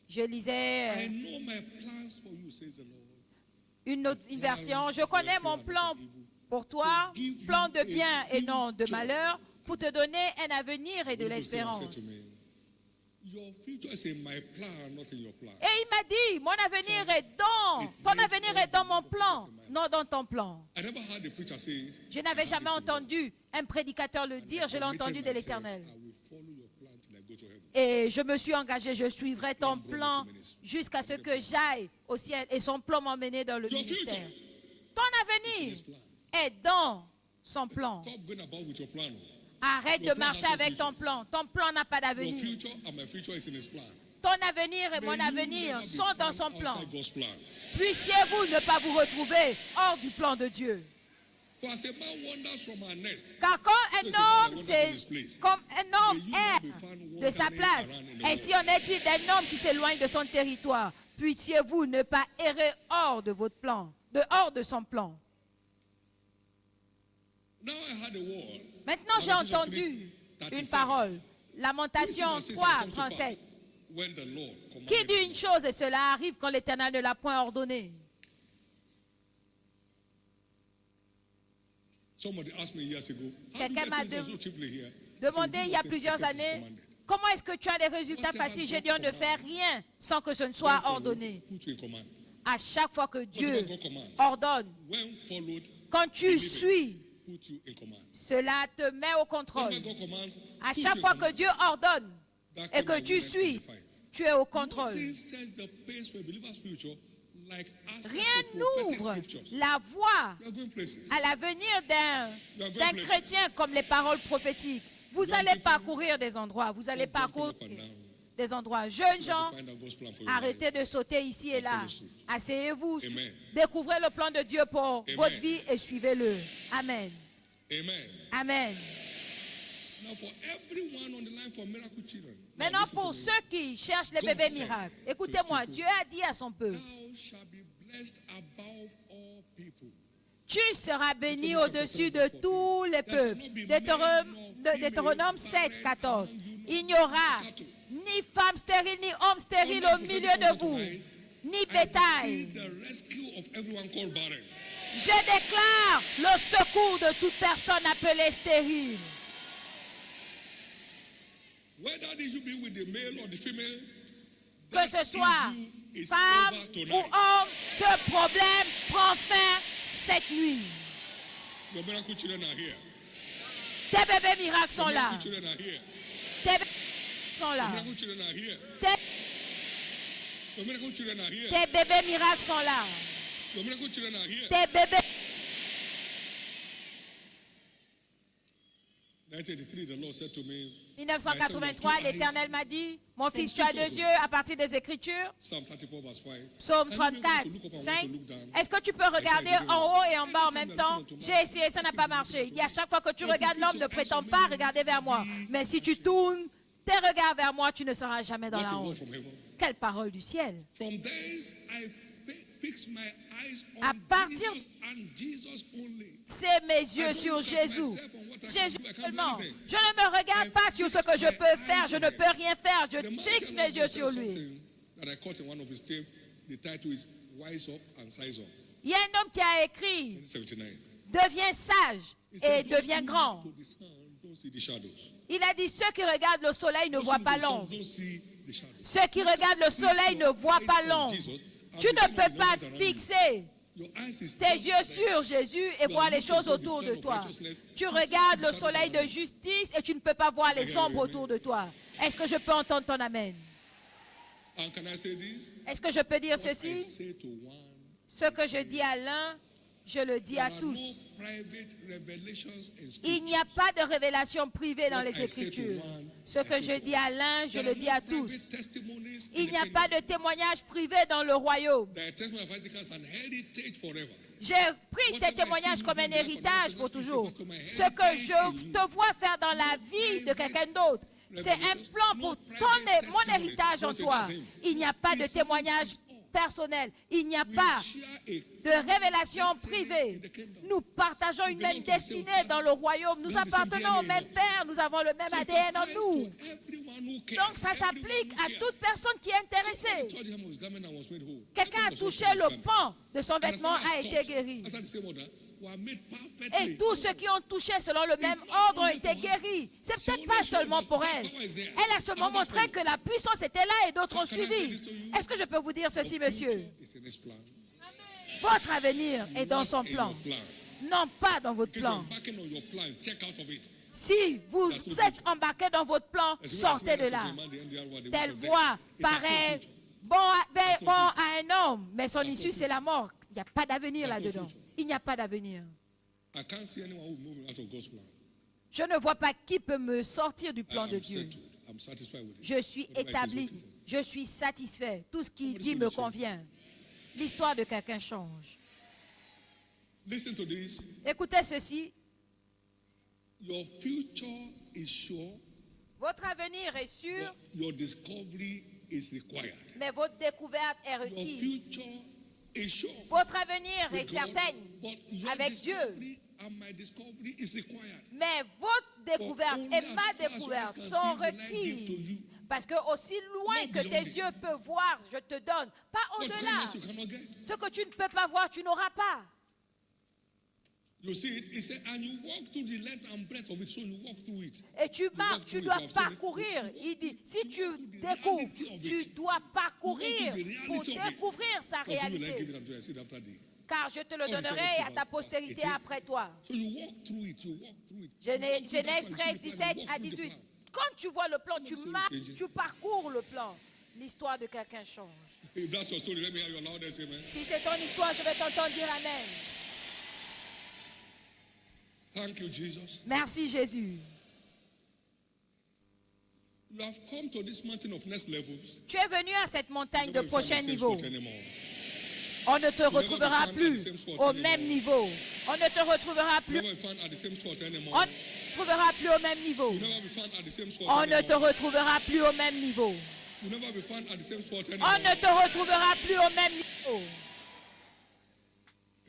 Je lisais I know my plans for you, says the Lord. une version. Je connais mon plan pour toi, plan de bien et non de malheur, pour te donner un avenir et de Holy Ghost came and l'espérance. said to me, your future is in my plan, not in your plan. Et il m'a dit, ton avenir est dans mon plan, non dans ton plan. I never heard a preacher say, Je n'avais jamais entendu un prédicateur le dire, je l'ai entendu de l'Éternel. I will follow your plan till I go to heaven. Et je me suis engagé, je suivrai ton plan jusqu'à ce que j'aille au ciel. Et son plan m'emmenait dans le ministère. Ton avenir est dans son plan. Stop going about with your plan. Arrête de marcher avec ton plan. Ton plan n'a pas Your d'avenir. future and my future is in his plan. Ton avenir et mon May you avenir never be sont dans found son plan. outside God's plan. Puissiez-vous ne pas vous retrouver hors du plan de Dieu. For as a man wanders from our nest, Car quand un homme, c'est comme un homme erre de sa place, ainsi en est-il d'un homme qui s'éloigne de son territoire. Puissiez-vous ne pas errer hors de votre plan, hors de son plan. now I heard a word. Maintenant, j'ai entendu une parole. Lamentation 3, 37. When the Lord Qui commanded dit une chose et cela arrive quand l'Éternel ne l'a point ordonné. Somebody asked me years ago, how do Quelqu'un you m'a get things so cheaply here? Demandé il y a plusieurs années, comment est-ce que tu as des résultats faciles? J'ai dit, on ne fait rien sans que ce ne soit ordonné. Put you in command. À chaque fois que Dieu Whatever God commands, ordonne, when followed, quand tu suis, put you in command. cela te met au contrôle. Whatever God commands, À put chaque you in fois que command. Dieu ordonne That et came que in tu Romans suis, 75. tu es au contrôle. Nothing sets the pace for a believer's future like access Rien to prophetic n'ouvre scriptures. la voie You are going places. à l'avenir d'un chrétien comme les paroles prophétiques. Vous allez parcourir des endroits, vous allez parcourir des endroits. Jeunes gens, Find out God's plan for your life. arrêtez de sauter ici et là. Asseyez-vous, Amen. découvrez le plan de Dieu pour votre vie et suivez-le. Amen. Amen. Amen. Now for everyone on the line for miracle children. Now Maintenant, listen to pour me. ceux qui cherchent les bébés miracles, écoutez-moi, Dieu a dit à son peuple, Thou shalt be blessed above all people. tu seras béni au-dessus de tous les peuples. Deutéronome 7, 14. Il n'y aura ni femme stérile, ni homme stérile au milieu de vous, ni bétail. The rescue of everyone called barren. Je déclare le secours de toute personne appelée stérile. Whether they should be with the male or the female, Que that ce soit issue is femme over ou tonight. homme, ce problème prend fin cette nuit. Your miracle children are here. Tes bébés miracles Your sont là. miracle children are here. Tes bébés sont là. Your miracle children are here. Tes, Your miracle children are here. tes bébés miracles sont là. Your miracle children are here. Tes bébés. 1983, the Lord said to me, 1983, l'Éternel m'a dit, mon fils, tu as deux yeux à partir des Écritures. Psalm 34 verse 5. Psaume Can you be able 34, to look up and 5. to look down? Est-ce que tu peux regarder en haut et en bas en même temps? J'ai essayé, ça n'a pas marché. Il dit à chaque fois que tu regardes l'homme, ne prétends pas regarder vers moi. Mais si tu tournes tes regards vers moi, tu ne seras jamais dans What la a word honte. from heaven. Quelle parole du ciel! From thence I fix my eyes À on partir- Jesus and Jesus only. C'est mes yeux sur Jésus. Jésus seulement. Je ne me regarde pas sur ce que je peux faire. Je ne peux rien faire. Je The man fixe said mes yeux something sur lui. that I caught in one of his tapes. The title is Wise Up and Size Up. Il y a un homme qui a écrit 1979. Deviens sage He et said, "Those deviens who grand. look to the sun don't see the shadows. Il a dit ceux qui regardent le soleil ne Those voient who pas look to the sun l'ombre. don't see the shadows." Ceux qui regardent le soleil ne voient pas l'ombre. Tu ne peux pas fixer Your eyes is tes just yeux like sur Jésus et voir les choses autour de toi. Tu regardes le soleil de justice et tu ne peux pas voir les ombres autour de toi. Est-ce que je peux entendre ton amen? And can I say this? Est-ce que je peux dire What I ceci? say to one, Ce que je dis à l'un, je le dis à there are tous. no private revelations in Il Scripture. n'y a pas de révélation privée dans les Écritures. Ce que je dis à l'un, je There le are dis no à tous. private testimonies in Il the n'y a kingdom. pas de témoignage privé dans le royaume. The testimony of Isaac is an heritage forever. J'ai pris tes témoignages comme un héritage pour toujours. Ce que je te vois faire dans la vie de quelqu'un d'autre, c'est un plan pour mon héritage en toi. Il n'y a pas de témoignage personnel. Il n'y a pas de révélation privée. Nous partageons une même destinée dans le royaume. Nous appartenons au même Père. Nous avons le même ADN en nous. Donc ça s'applique à toute personne qui est intéressée. Quelqu'un a touché le pan de son vêtement, a été guéri. Et tous ceux qui ont touché selon le même ordre ont été guéris. C'est peut-être pas seulement pour elle. Elle a seulement montré que la puissance était là et d'autres ont suivi. Est-ce que je peux vous dire ceci, monsieur? Votre avenir est dans son plan, non pas dans votre plan. Si vous êtes embarqué dans votre plan, sortez de là. Telle voie paraît bon à un homme, mais son issue, c'est la mort. Il n'y a pas d'avenir là-dedans. Il n'y a pas d'avenir. Je ne vois pas qui peut me sortir du plan de Dieu. Je suis établi. Je suis satisfait. Tout ce qu'il dit me convient. L'histoire de quelqu'un change. Écoutez ceci. Your future is sure. Votre avenir est sûr, But your discovery is required. mais votre découverte est Your requise. future is sure. Votre avenir est With God, certain but your avec Dieu. discovery and my discovery is required. Mais votre découverte only et as ma far as découverte eyes can sont see will I give to requises. you. Parce que aussi loin Not que beyond tes it. yeux peuvent voir, je te donne. Pas What au-delà. kindness you cannot get. Ce que tu ne peux pas voir, tu n'auras pas. You see it? He said, and you walk through the length and breadth of it, so you walk through it. Et tu marches, tu dois parcourir. Il dit, si tu découvres, tu dois parcourir pour découvrir sa But you will like réalité. give it unto I said after thee. Car je te le donnerai à ta postérité après toi. So you walk through it, you walk through it. Genèse 13, 17 à 18. Quand tu vois le plan, tu marches, tu parcours le plan. L'histoire de quelqu'un change. If that's your story, let me hear your loudest amen. Si c'est ton histoire, je vais t'entendre dire Amen. Thank you, Jesus. Merci Jésus. You have come to this mountain of next levels. Tu es venu à cette montagne de Never find the prochain same niveau. spot anymore. On ne te retrouvera plus au même niveau. On ne te retrouvera plus. Never find at the same spot anymore. On retrouvera plus au même niveau. You'll never be found at the same spot On ne te anymore. retrouvera plus au même niveau. You'll never be found at the same spot On anymore. ne te retrouvera plus au même niveau.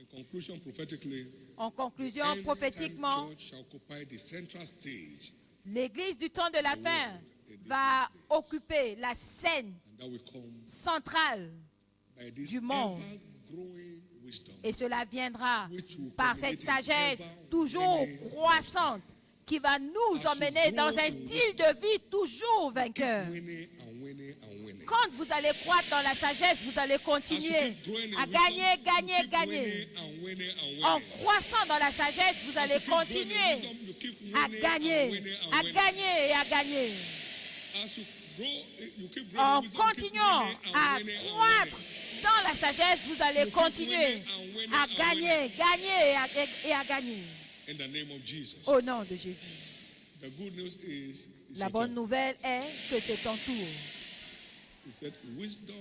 In conclusion, prophetically, En conclusion, end-time prophétiquement, church shall occupy the central stage, l'Église du temps de la fin va occuper la scène and that will come centrale by this du monde. ever-growing wisdom. Et cela viendra Which will par cette culminate in sagesse ever toujours winning croissante qui va nous As you emmener grow dans un in style de vie toujours vainqueur. winning and winning and winning. Quand vous allez croître dans la sagesse, vous allez As you continuer keep growing in à wisdom, gagner, you gagner, keep gagner. winning and winning and En winning. croissant dans la sagesse, vous As allez you keep growing in continuer wisdom, you keep à winning gagner, and winning and à winning. gagner et à gagner. As you grow, you keep growing En in wisdom, you keep continuant winning and à winning and croître winning. dans la sagesse, vous allez You keep continuer winning and winning à and gagner, gagner et à gagner. In the name of Jesus. Au nom de Jésus. The good news is, it's La your bonne turn. nouvelle est que c'est ton tour. He said, wisdom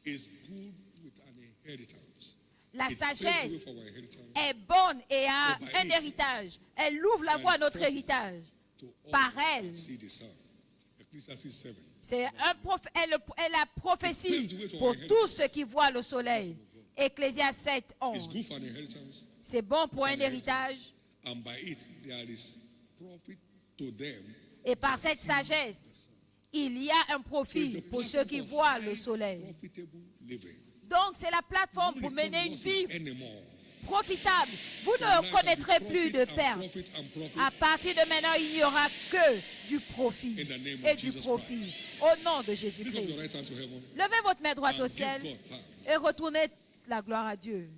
is good with an inheritance. La It paves the sagesse way for our inheritance est bonne et a For by un it, héritage. Elle ouvre la voie à notre héritage. to all Par that elle. see the Son. Ecclesiastes 7. C'est elle a prophétie pour tous ceux qui voient le soleil. Ecclésiaste 7, It's 11. good for an inheritance, C'est bon pour un héritage. and by it there is profit to them. Et par cette sagesse, il y a un So it's profit the pour ceux platform qui for voient le high soleil. profitable living. Donc c'est la plateforme You pour don't mener une losses vie anymore. profitable. Vous From now ne it connaîtrez can be plus de profit and pertes. profit and profit. À partir de maintenant, il n'y aura que du profit In the name et of du Jesus profit. Au nom de Lift up Jésus-Christ. your right hand to heaven Levez votre main droite and au give ciel God thanks. et retournez la gloire à Dieu.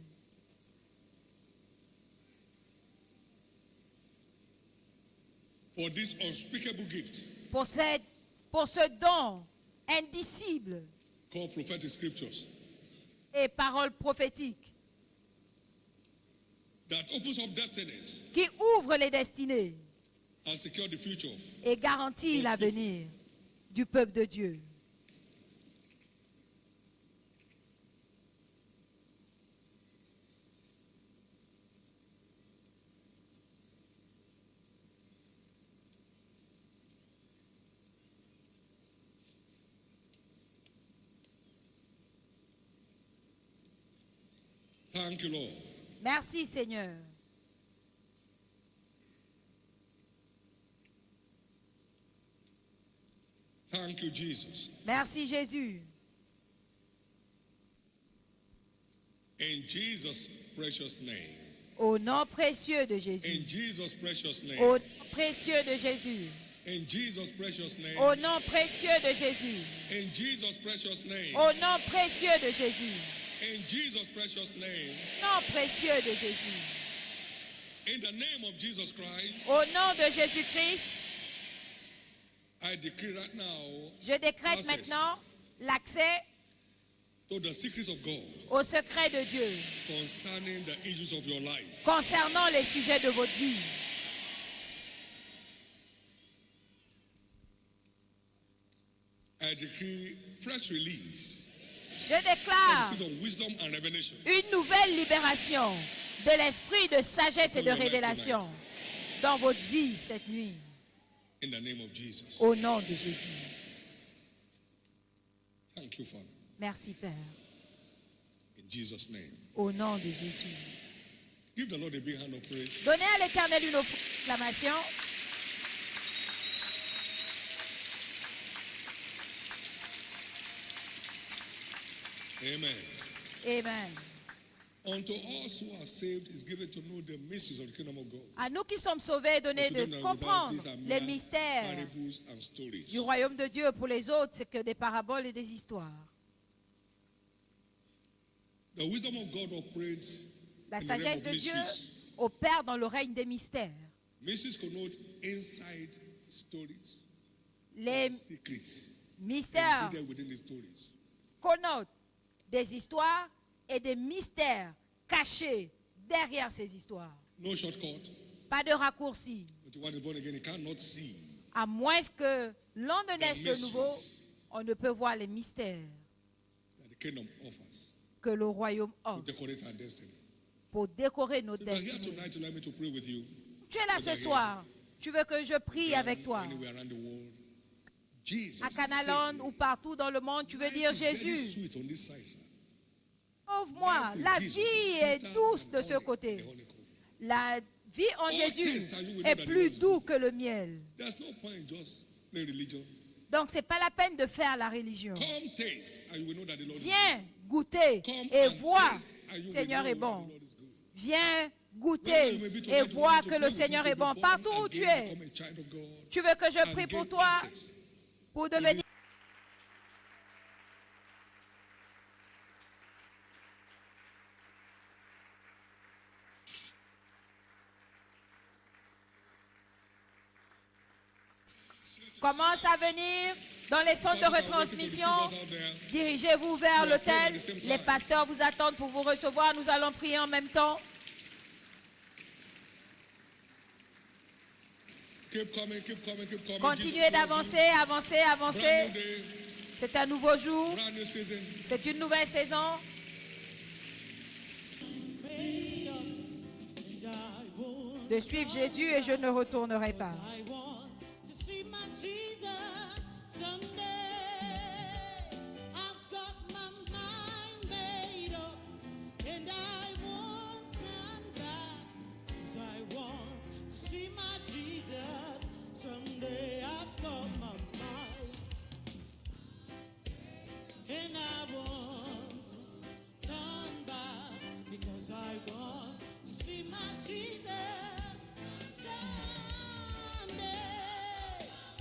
For this unspeakable gift Pour ce don indicible called prophetic scriptures et paroles prophétiques that opens up destinies qui ouvrent les destinées and secure the future. et garantit l'avenir du peuple de Dieu. Thank you, Lord. Merci Seigneur. Thank you, Jesus. Merci Jésus. In Jesus' precious name. Au nom précieux de Jésus. In Jesus' precious name. Au nom précieux de Jésus. In Jesus' precious name. Au nom précieux de Jésus. In Jesus' precious name. Au nom précieux de Jésus. In Jesus' precious name. Nom précieux de Jésus. In the name of Jesus Christ, Au nom de Jésus-Christ, I decree right now je décrète access maintenant l'accès to the secrets of God au secret de Dieu concerning the issues of your life. concernant les sujets de votre vie. I decree fresh release Je of the déclare spirit of wisdom and revelation. une nouvelle libération de l'esprit de sagesse et de révélation dans votre vie cette nuit. In the name of Jesus. Au nom de Jésus. Thank you, Father. Merci Père. In Jesus' name. Au nom de Jésus. Give the Lord a big hand of praise. Donnez à l'Éternel une acclamation. Amen. Amen. Unto us who are saved is given to know the mysteries of the kingdom of God. À nous qui sommes sauvés, donnez But to them de that are without, comprendre these are les mere mystères parables and stories. du royaume de Dieu. Pour les autres, c'est que des paraboles et des histoires. The wisdom of God operates La in the realm sagesse of de Dieu mysteries. opère dans le règne des mystères. Mysteries connote inside stories, Les secrets mystères embedded within the stories. connotent des histoires et des mystères cachés derrière ces histoires. No shortcut. Pas de raccourci. But one is born again, he cannot see À moins que l'on ne naisse de mysteries nouveau, on ne peut voir les mystères that the kingdom offers que le royaume to offre decorate our destiny. pour décorer nos So if you are here destinées. tonight to let me to pray with you, Tu es là ce soir Tu veux que je prie avec toi. Anywhere around the world. Jesus. À Canaland ou partout dans le monde, tu veux dire Jésus. Sweet on this side. Sauve-moi. La vie est douce de ce côté. La vie en Jésus est plus doux que le miel. There's no point in just playing religion. Donc, ce n'est pas la peine de faire la religion. Come taste, and you will know that the Lord is Viens goûter et vois, Seigneur est bon. Viens goûter et vois que le Seigneur est bon. Partout où tu es, tu veux que je prie pour toi pour devenir... Commence à venir dans les centres de retransmission. Dirigez-vous vers l'autel. Les pasteurs vous attendent pour vous recevoir. Nous allons prier en même temps. Continuez d'avancer, avancer, avancer. C'est un nouveau jour. C'est une nouvelle saison. De suivre Jésus et je ne retournerai pas. Someday I've got my mind, and I want to turn back because I want to see my Jesus. Someday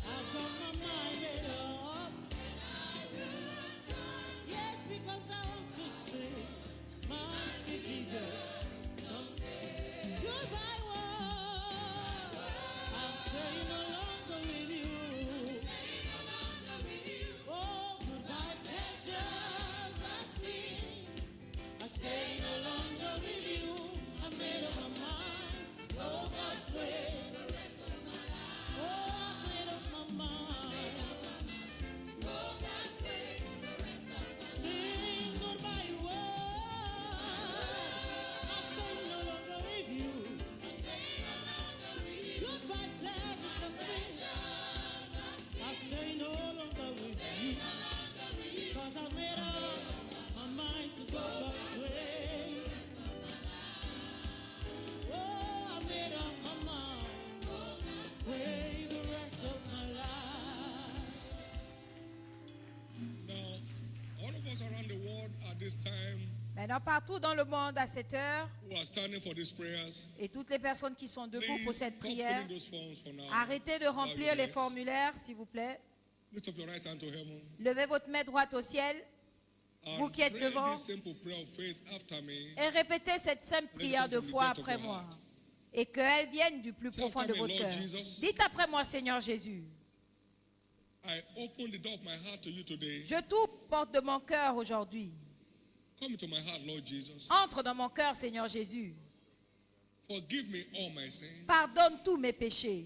I've got my mind made up. Yes, because I want to see my Jesus. Goodbye, world. I'm staying alone with you. Oh, goodbye, pleasures I've seen. I stay no longer with you. I made up my mind. Go God's way. Oh, I made up my mind. Go God's way. Saying goodbye, world. I stay no longer with you. Goodbye, pleasures I've seen. I stay no longer with you. Cause I made up my mind to go God's way. Oh, I made up my mind. Way the rest of my life. Now, all of us around the world at this time Maintenant, partout dans le monde à cette heure, who are standing for these prayers, et toutes les personnes qui sont debout pour please cette stop prière, filling those forms for now. arrêtez de remplir les formulaires, s'il vous plaît. Lift up your right hand to heaven Levez votre main droite au ciel vous and qui êtes pray devant this simple prayer of faith after me. et répétez cette simple prière de foi après moi. Et qu'elle vienne du plus profond de votre cœur. Dites après moi, Seigneur Jésus. I open the door of my heart to you today. Je t'ouvre la porte de mon cœur aujourd'hui. Come into my heart, Lord Jesus. Entre dans mon cœur, Seigneur Jésus. Forgive me all my sins. Pardonne tous mes péchés.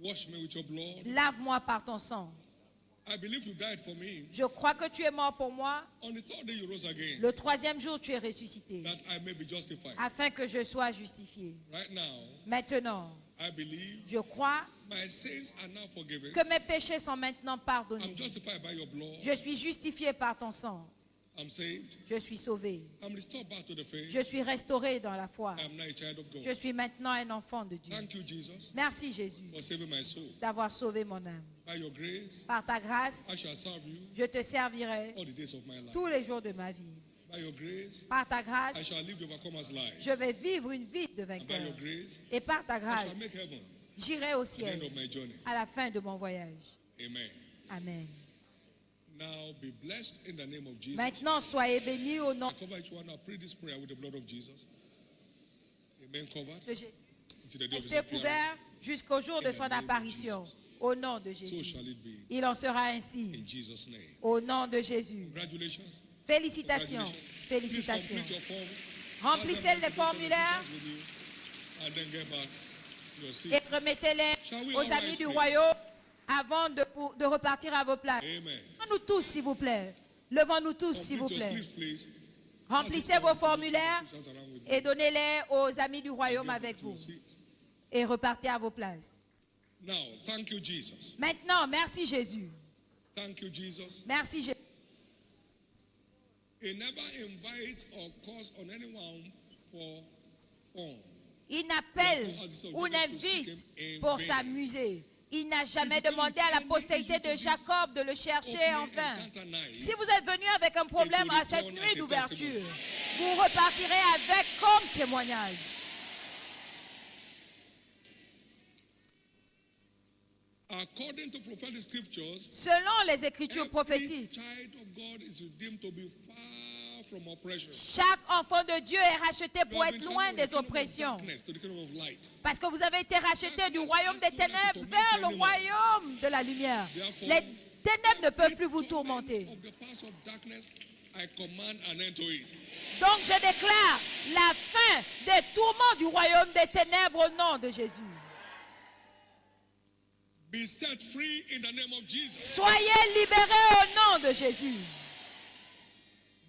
Wash me with your blood. Lave-moi par ton sang. I believe you died for me. Je crois que tu es mort pour moi. On the third day you rose again, Le troisième jour, tu es ressuscité. that I may be justified. Afin que je sois justifié. Right now, Maintenant, I believe je crois my sins are now forgiven. que mes péchés sont maintenant pardonnés. I'm justified by your blood. Je suis justifié par ton sang. I'm saved. Je suis sauvé. I'm restored back to the faith. Je suis restauré dans la foi. I'm now a child of Je God. suis maintenant un enfant de Dieu. Thank you, Jesus, Merci Jésus for saving my soul. d'avoir sauvé mon âme. By your grace, Par ta grâce, I shall serve you je te servirai all the days of my life. tous les jours de ma vie. By your grace, Par ta I grâce, shall live the overcomer's life. je vais vivre une vie de And by vainqueur. your grace, Et par ta I grâce, shall make heaven j'irai au at the ciel end of my journey. à la fin de mon voyage. Amen. Amen. Now be blessed in the name of Jesus. Maintenant, soyez bénis au nom I cover each one. I pray this prayer with the blood of Jesus. Amen. Covered de Jésus. to the day of his Restez appearance. couverts jusqu'au jour de son apparition. Au nom de So Jésus. shall it be Il en sera ainsi. in Jesus' name. Au nom de Jésus. Congratulations. Félicitations. Please Félicitations. complete your forms. Remplissez les formulaires With you, and then get back to your seat. et remettez-les aux amis du royaume avant de repartir à vos places. Amen. Levons-nous tous, s'il vous plaît. Levons-nous tous, s'il vous Complete your plaît. sleeves, please. Remplissez vos formulaires Just around with you. et donnez-les aux amis du royaume Get avec back to your vous. seat. Et repartez à vos places. Now, thank you, Jesus. Maintenant, merci Jésus. Thank you, Jesus. Merci Jésus. He never invites or calls on anyone for fun. Il n'appelle ou n'invite pour s'amuser. Il n'a jamais demandé à la postérité de Jacob de le chercher en vain. Si vous êtes venu avec un problème à cette nuit d'ouverture, vous repartirez avec comme témoignage. According to prophetic scriptures, Selon les écritures every prophétiques, child of God is redeemed to be far from oppression. chaque enfant de Dieu est racheté pour être loin des oppressions. To the kingdom of light. Parce que vous avez été racheté du royaume des ténèbres vers le royaume de la lumière. Les ténèbres ne peuvent plus vous tourmenter. Of the powers of darkness, I command an end to it. Donc je déclare la fin des tourments du royaume des ténèbres au nom de Jésus. Be set free in the name of Jesus. Soyez libérés au nom de Jésus.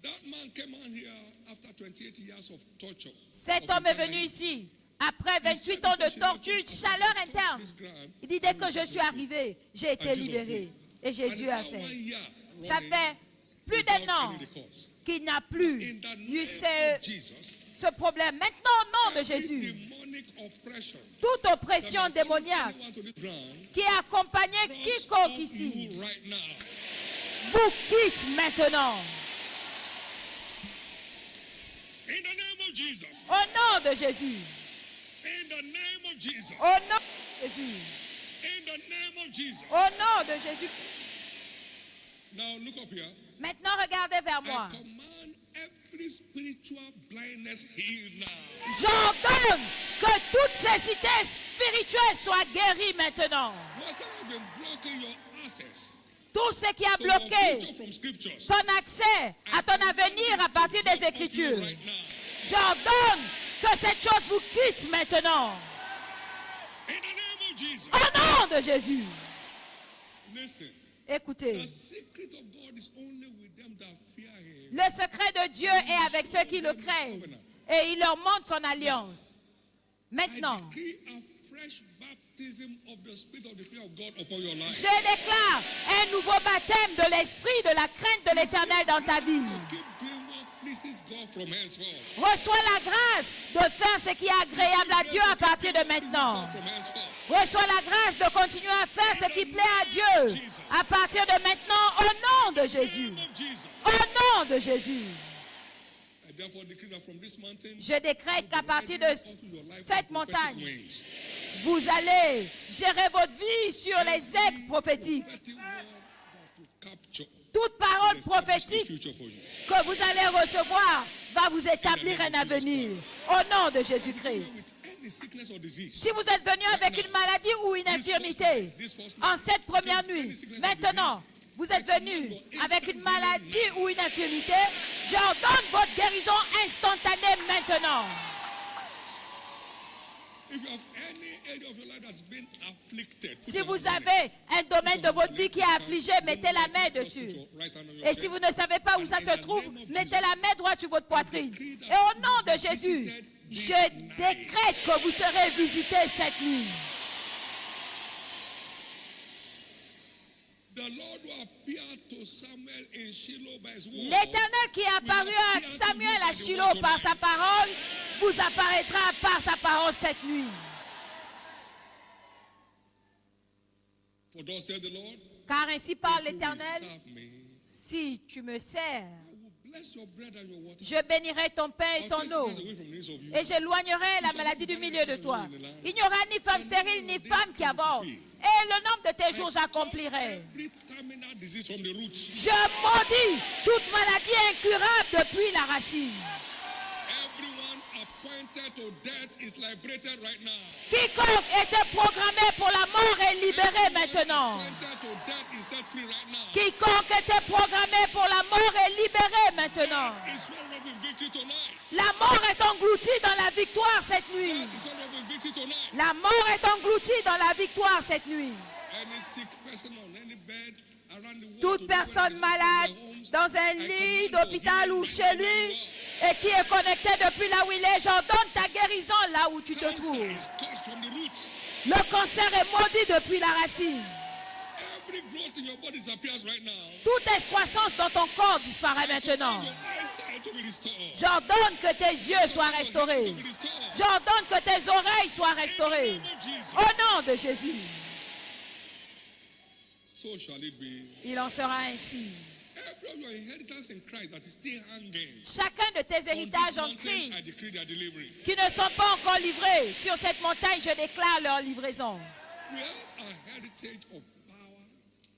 That man came on here after 28 years of torture. Cet of homme est venu internal- ici après 28 ans de torture, de chaleur interne. Il dit dès que je suis arrivé, j'ai été libéré. Et And Jésus it's a now fait. 1 year Ça running fait plus without d'un an any recourse. qu'il n'a plus In the eu name of Jesus, ce problème. Maintenant, au nom de every Jésus, demonic oppression toute that oppression may follow démoniaque anyone to this ground qui a accompagné drops quiconque off ici, you right now. vous quitte maintenant. In the name of Jesus. Au nom de Jésus. In the name of Jesus. Au nom de Jésus. In the name of Jesus. Au nom de Jésus. Now look up here. Maintenant, regardez vers moi. I command every spiritual blindness healed now. J'ordonne que toutes ces cités spirituelles soient guéries maintenant. Whatever has been blocking your access Tout ce qui a to your bloqué future from scriptures, ton accès à ton avenir à partir des Écritures, right now. j'ordonne que cette chose vous quitte maintenant. In the name of Jesus. Au nom de Jésus. Listen. Écoutez, The secret of God is only with them that fear him. le secret de Dieu est avec ceux qui le craignent et il leur montre son alliance. Maintenant, I decree a fresh baptism of the spirit of the fear of God upon your life. je déclare un nouveau baptême de l'esprit de la crainte de l'Éternel dans ta vie. To keep doing what pleases God from henceforth. Reçois la grâce de faire ce qui est agréable à Dieu à partir de maintenant. From henceforth. Reçois la grâce de continuer à faire ce qui plaît à Dieu à partir de maintenant au nom de Jésus. In the name of Jesus. Au nom de Jésus. I therefore decree that from this mountain, Je décrète qu'à partir de your life cette with prophetic montagne, wings. vous allez gérer votre vie sur les aigles prophétiques. Prophetic word that will capture Toute parole establish a prophétique future for you. que vous allez recevoir va vous établir un avenir au nom de Jésus-Christ. With any sickness or disease, Si vous êtes venu avec une maladie ou une infirmité, en cette première nuit, maintenant, vous êtes venu avec une maladie ou une infirmité, j'ordonne votre guérison instantanée maintenant. if you have any area of your life that's been afflicted, put Si your vous hand on it. avez un domaine de votre vie qui est affligé, mettez la main dessus. Put your right hand on your Et si chest. vous ne savez pas où ça se trouve, mettez la main droite sur votre poitrine. Et au nom de Jésus, je décrète que vous serez visités cette nuit. The Lord will appear to Samuel in Shiloh by his word. L'Éternel qui est apparu à Samuel à Shiloh par sa parole, vous apparaîtra par sa parole cette nuit. For thus said the Lord, Car ainsi parle if you will l'Éternel, serve me, si tu me sers, I will bless your bread and your water. je bénirai ton pain et I'll ton take eau, sickness away from the midst of you. et j'éloignerai la maladie du milieu de toi. Il n'y aura ni femme stérile, ni femme qui avorte. Et le nombre de tes jours j'accomplirai. Every terminal disease from the roots. Je maudis toute maladie incurable depuis la racine. Everyone appointed to death is liberated right now. Quiconque était programmé pour la mort est libéré maintenant. Appointed to death is set free right now. Quiconque était programmé pour la mort est libéré maintenant. It's swallowed up in victory tonight. La mort est engloutie dans la victoire cette nuit. It's swallowed up in victory tonight. La mort est engloutie dans la victoire cette nuit. Any sick person on any bed around the world. Toute personne malade dans un lit d'hôpital ou chez lui et qui est connecté depuis là où il est, j'ordonne ta guérison là où tu te Cancer trouves. is caused from the roots. Le cancer est maudit depuis la racine. Every growth in your body disappears right now. Toute excroissance dans ton corps disparaît maintenant. Your eyesight to be restored. J'ordonne que tes yeux soient restaurés. To be restored. J'ordonne que tes oreilles soient restaurées. In the name of Jesus. Au nom de Jésus. So shall it be. Il en sera ainsi. Every of your inheritance in Christ that is still hanging. Chacun de tes On héritages this en mountain, Christ I decree their delivery. qui ne sont pas encore livrés, sur cette montagne, je déclare leur livraison. We have a heritage of power.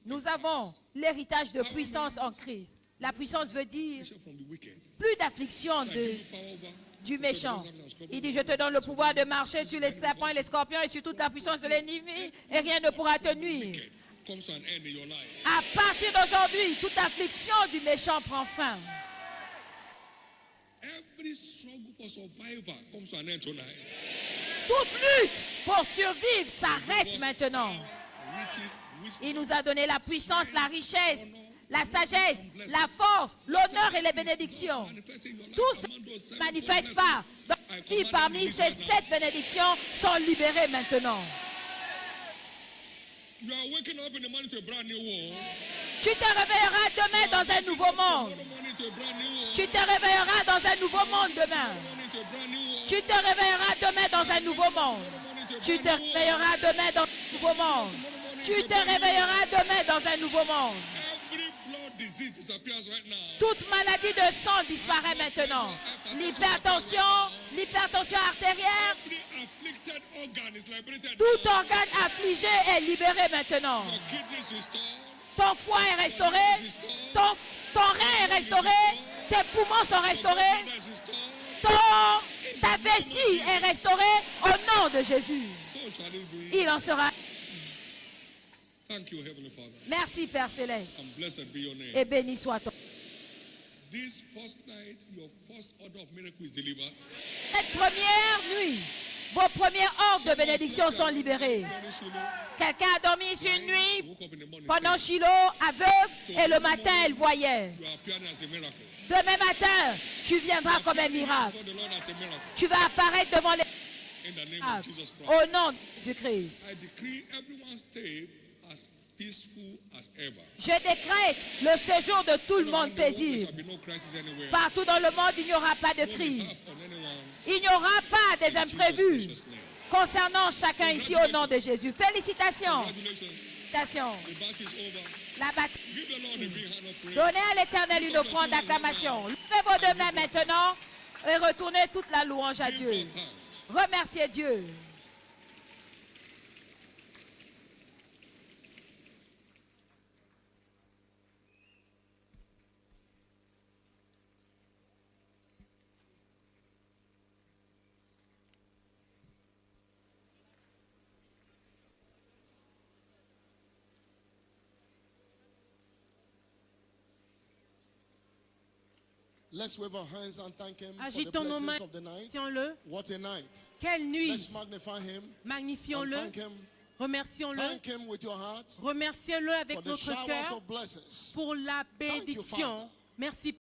Nous avons l'héritage de puissance en Christ. La puissance veut dire From the wicked. plus d'affliction I give you power over du méchant. Il dit, je te donne le pouvoir de marcher sur les serpents et les scorpions et sur toute la puissance de l'ennemi et rien ne pourra te nuire. wicked comes to an end in your life. À partir d'aujourd'hui, toute affliction du méchant prend fin. Every struggle for survival comes to an end tonight. Toute lutte pour survivre s'arrête maintenant. Riches, wisdom, Il nous a donné la puissance, la richesse, la sagesse, la force, l'honneur et les bénédictions. manifesting in your life. Tout Command those se seven manifeste blessings. pas. Donc, parmi ces 7 bénédictions sont libérées maintenant. You are waking up in the morning to a brand new world. Tu te réveilleras demain dans un nouveau monde. Tomorrow morning to a brand new world. Tu te réveilleras dans un nouveau monde demain. Tomorrow morning to a brand new world. Tu te réveilleras demain dans un nouveau monde. Tu te réveilleras demain dans un nouveau monde. Tu te réveilleras demain dans un nouveau monde. Every blood disease disappears right now. Toute maladie de sang disparaît maintenant. L'hypertension artérielle, Every afflicted organ is liberated. tout organe affligé est libéré maintenant. Your kidneys restored. Ton foie est restauré, ton rein est restauré, tes poumons sont restaurés, Blood is restored. ta vessie est restaurée au nom de Jésus. So shall it be. Il en sera. Thank you, Heavenly Father. Merci Père Céleste And blessed be your name. et béni soit ton. This first night, your first order of miracle is delivered. Cette première nuit, vos premiers ordres de bénédiction sont libérés. Quelqu'un a dormi ici une nuit Woke up in the morning pendant saying, Shiloh, aveugle, et le matin elle voyait. you are appearing as a miracle. Demain matin, tu viendras comme un miracle. For the Lord as a miracle. Tu vas apparaître devant les In the name of Jesus Christ. au nom de Jésus-Christ. I decree everyone's stay as peaceful as ever. Je décrète le séjour de tout le monde Around the world, there paisible. shall be no crisis anywhere. Partout dans le monde, il n'y aura pas de No crise. mishap on anyone. Il n'y aura pas des In imprévus Jesus' precious name. concernant chacun ici au nom de Jésus. Félicitations. Congratulations. Félicitations. The battle is over. La bataille. Give the Lord a big hand of praise. Donnez à l'Éternel une offrande d'acclamation. Levez vos deux mains maintenant et retournez toute la louange à Give Dieu. God thanks. Remerciez Dieu. Let's wave our hands and thank him for the Agitons nos mains, blessings of the night. magnifions-le. What a night. Quelle nuit, Let's magnify him and magnifions-le, thank him. remercions-le, Thank him with your heart remerciez-le for avec the notre showers cœur of blessings. pour la you, bénédiction. Father. Merci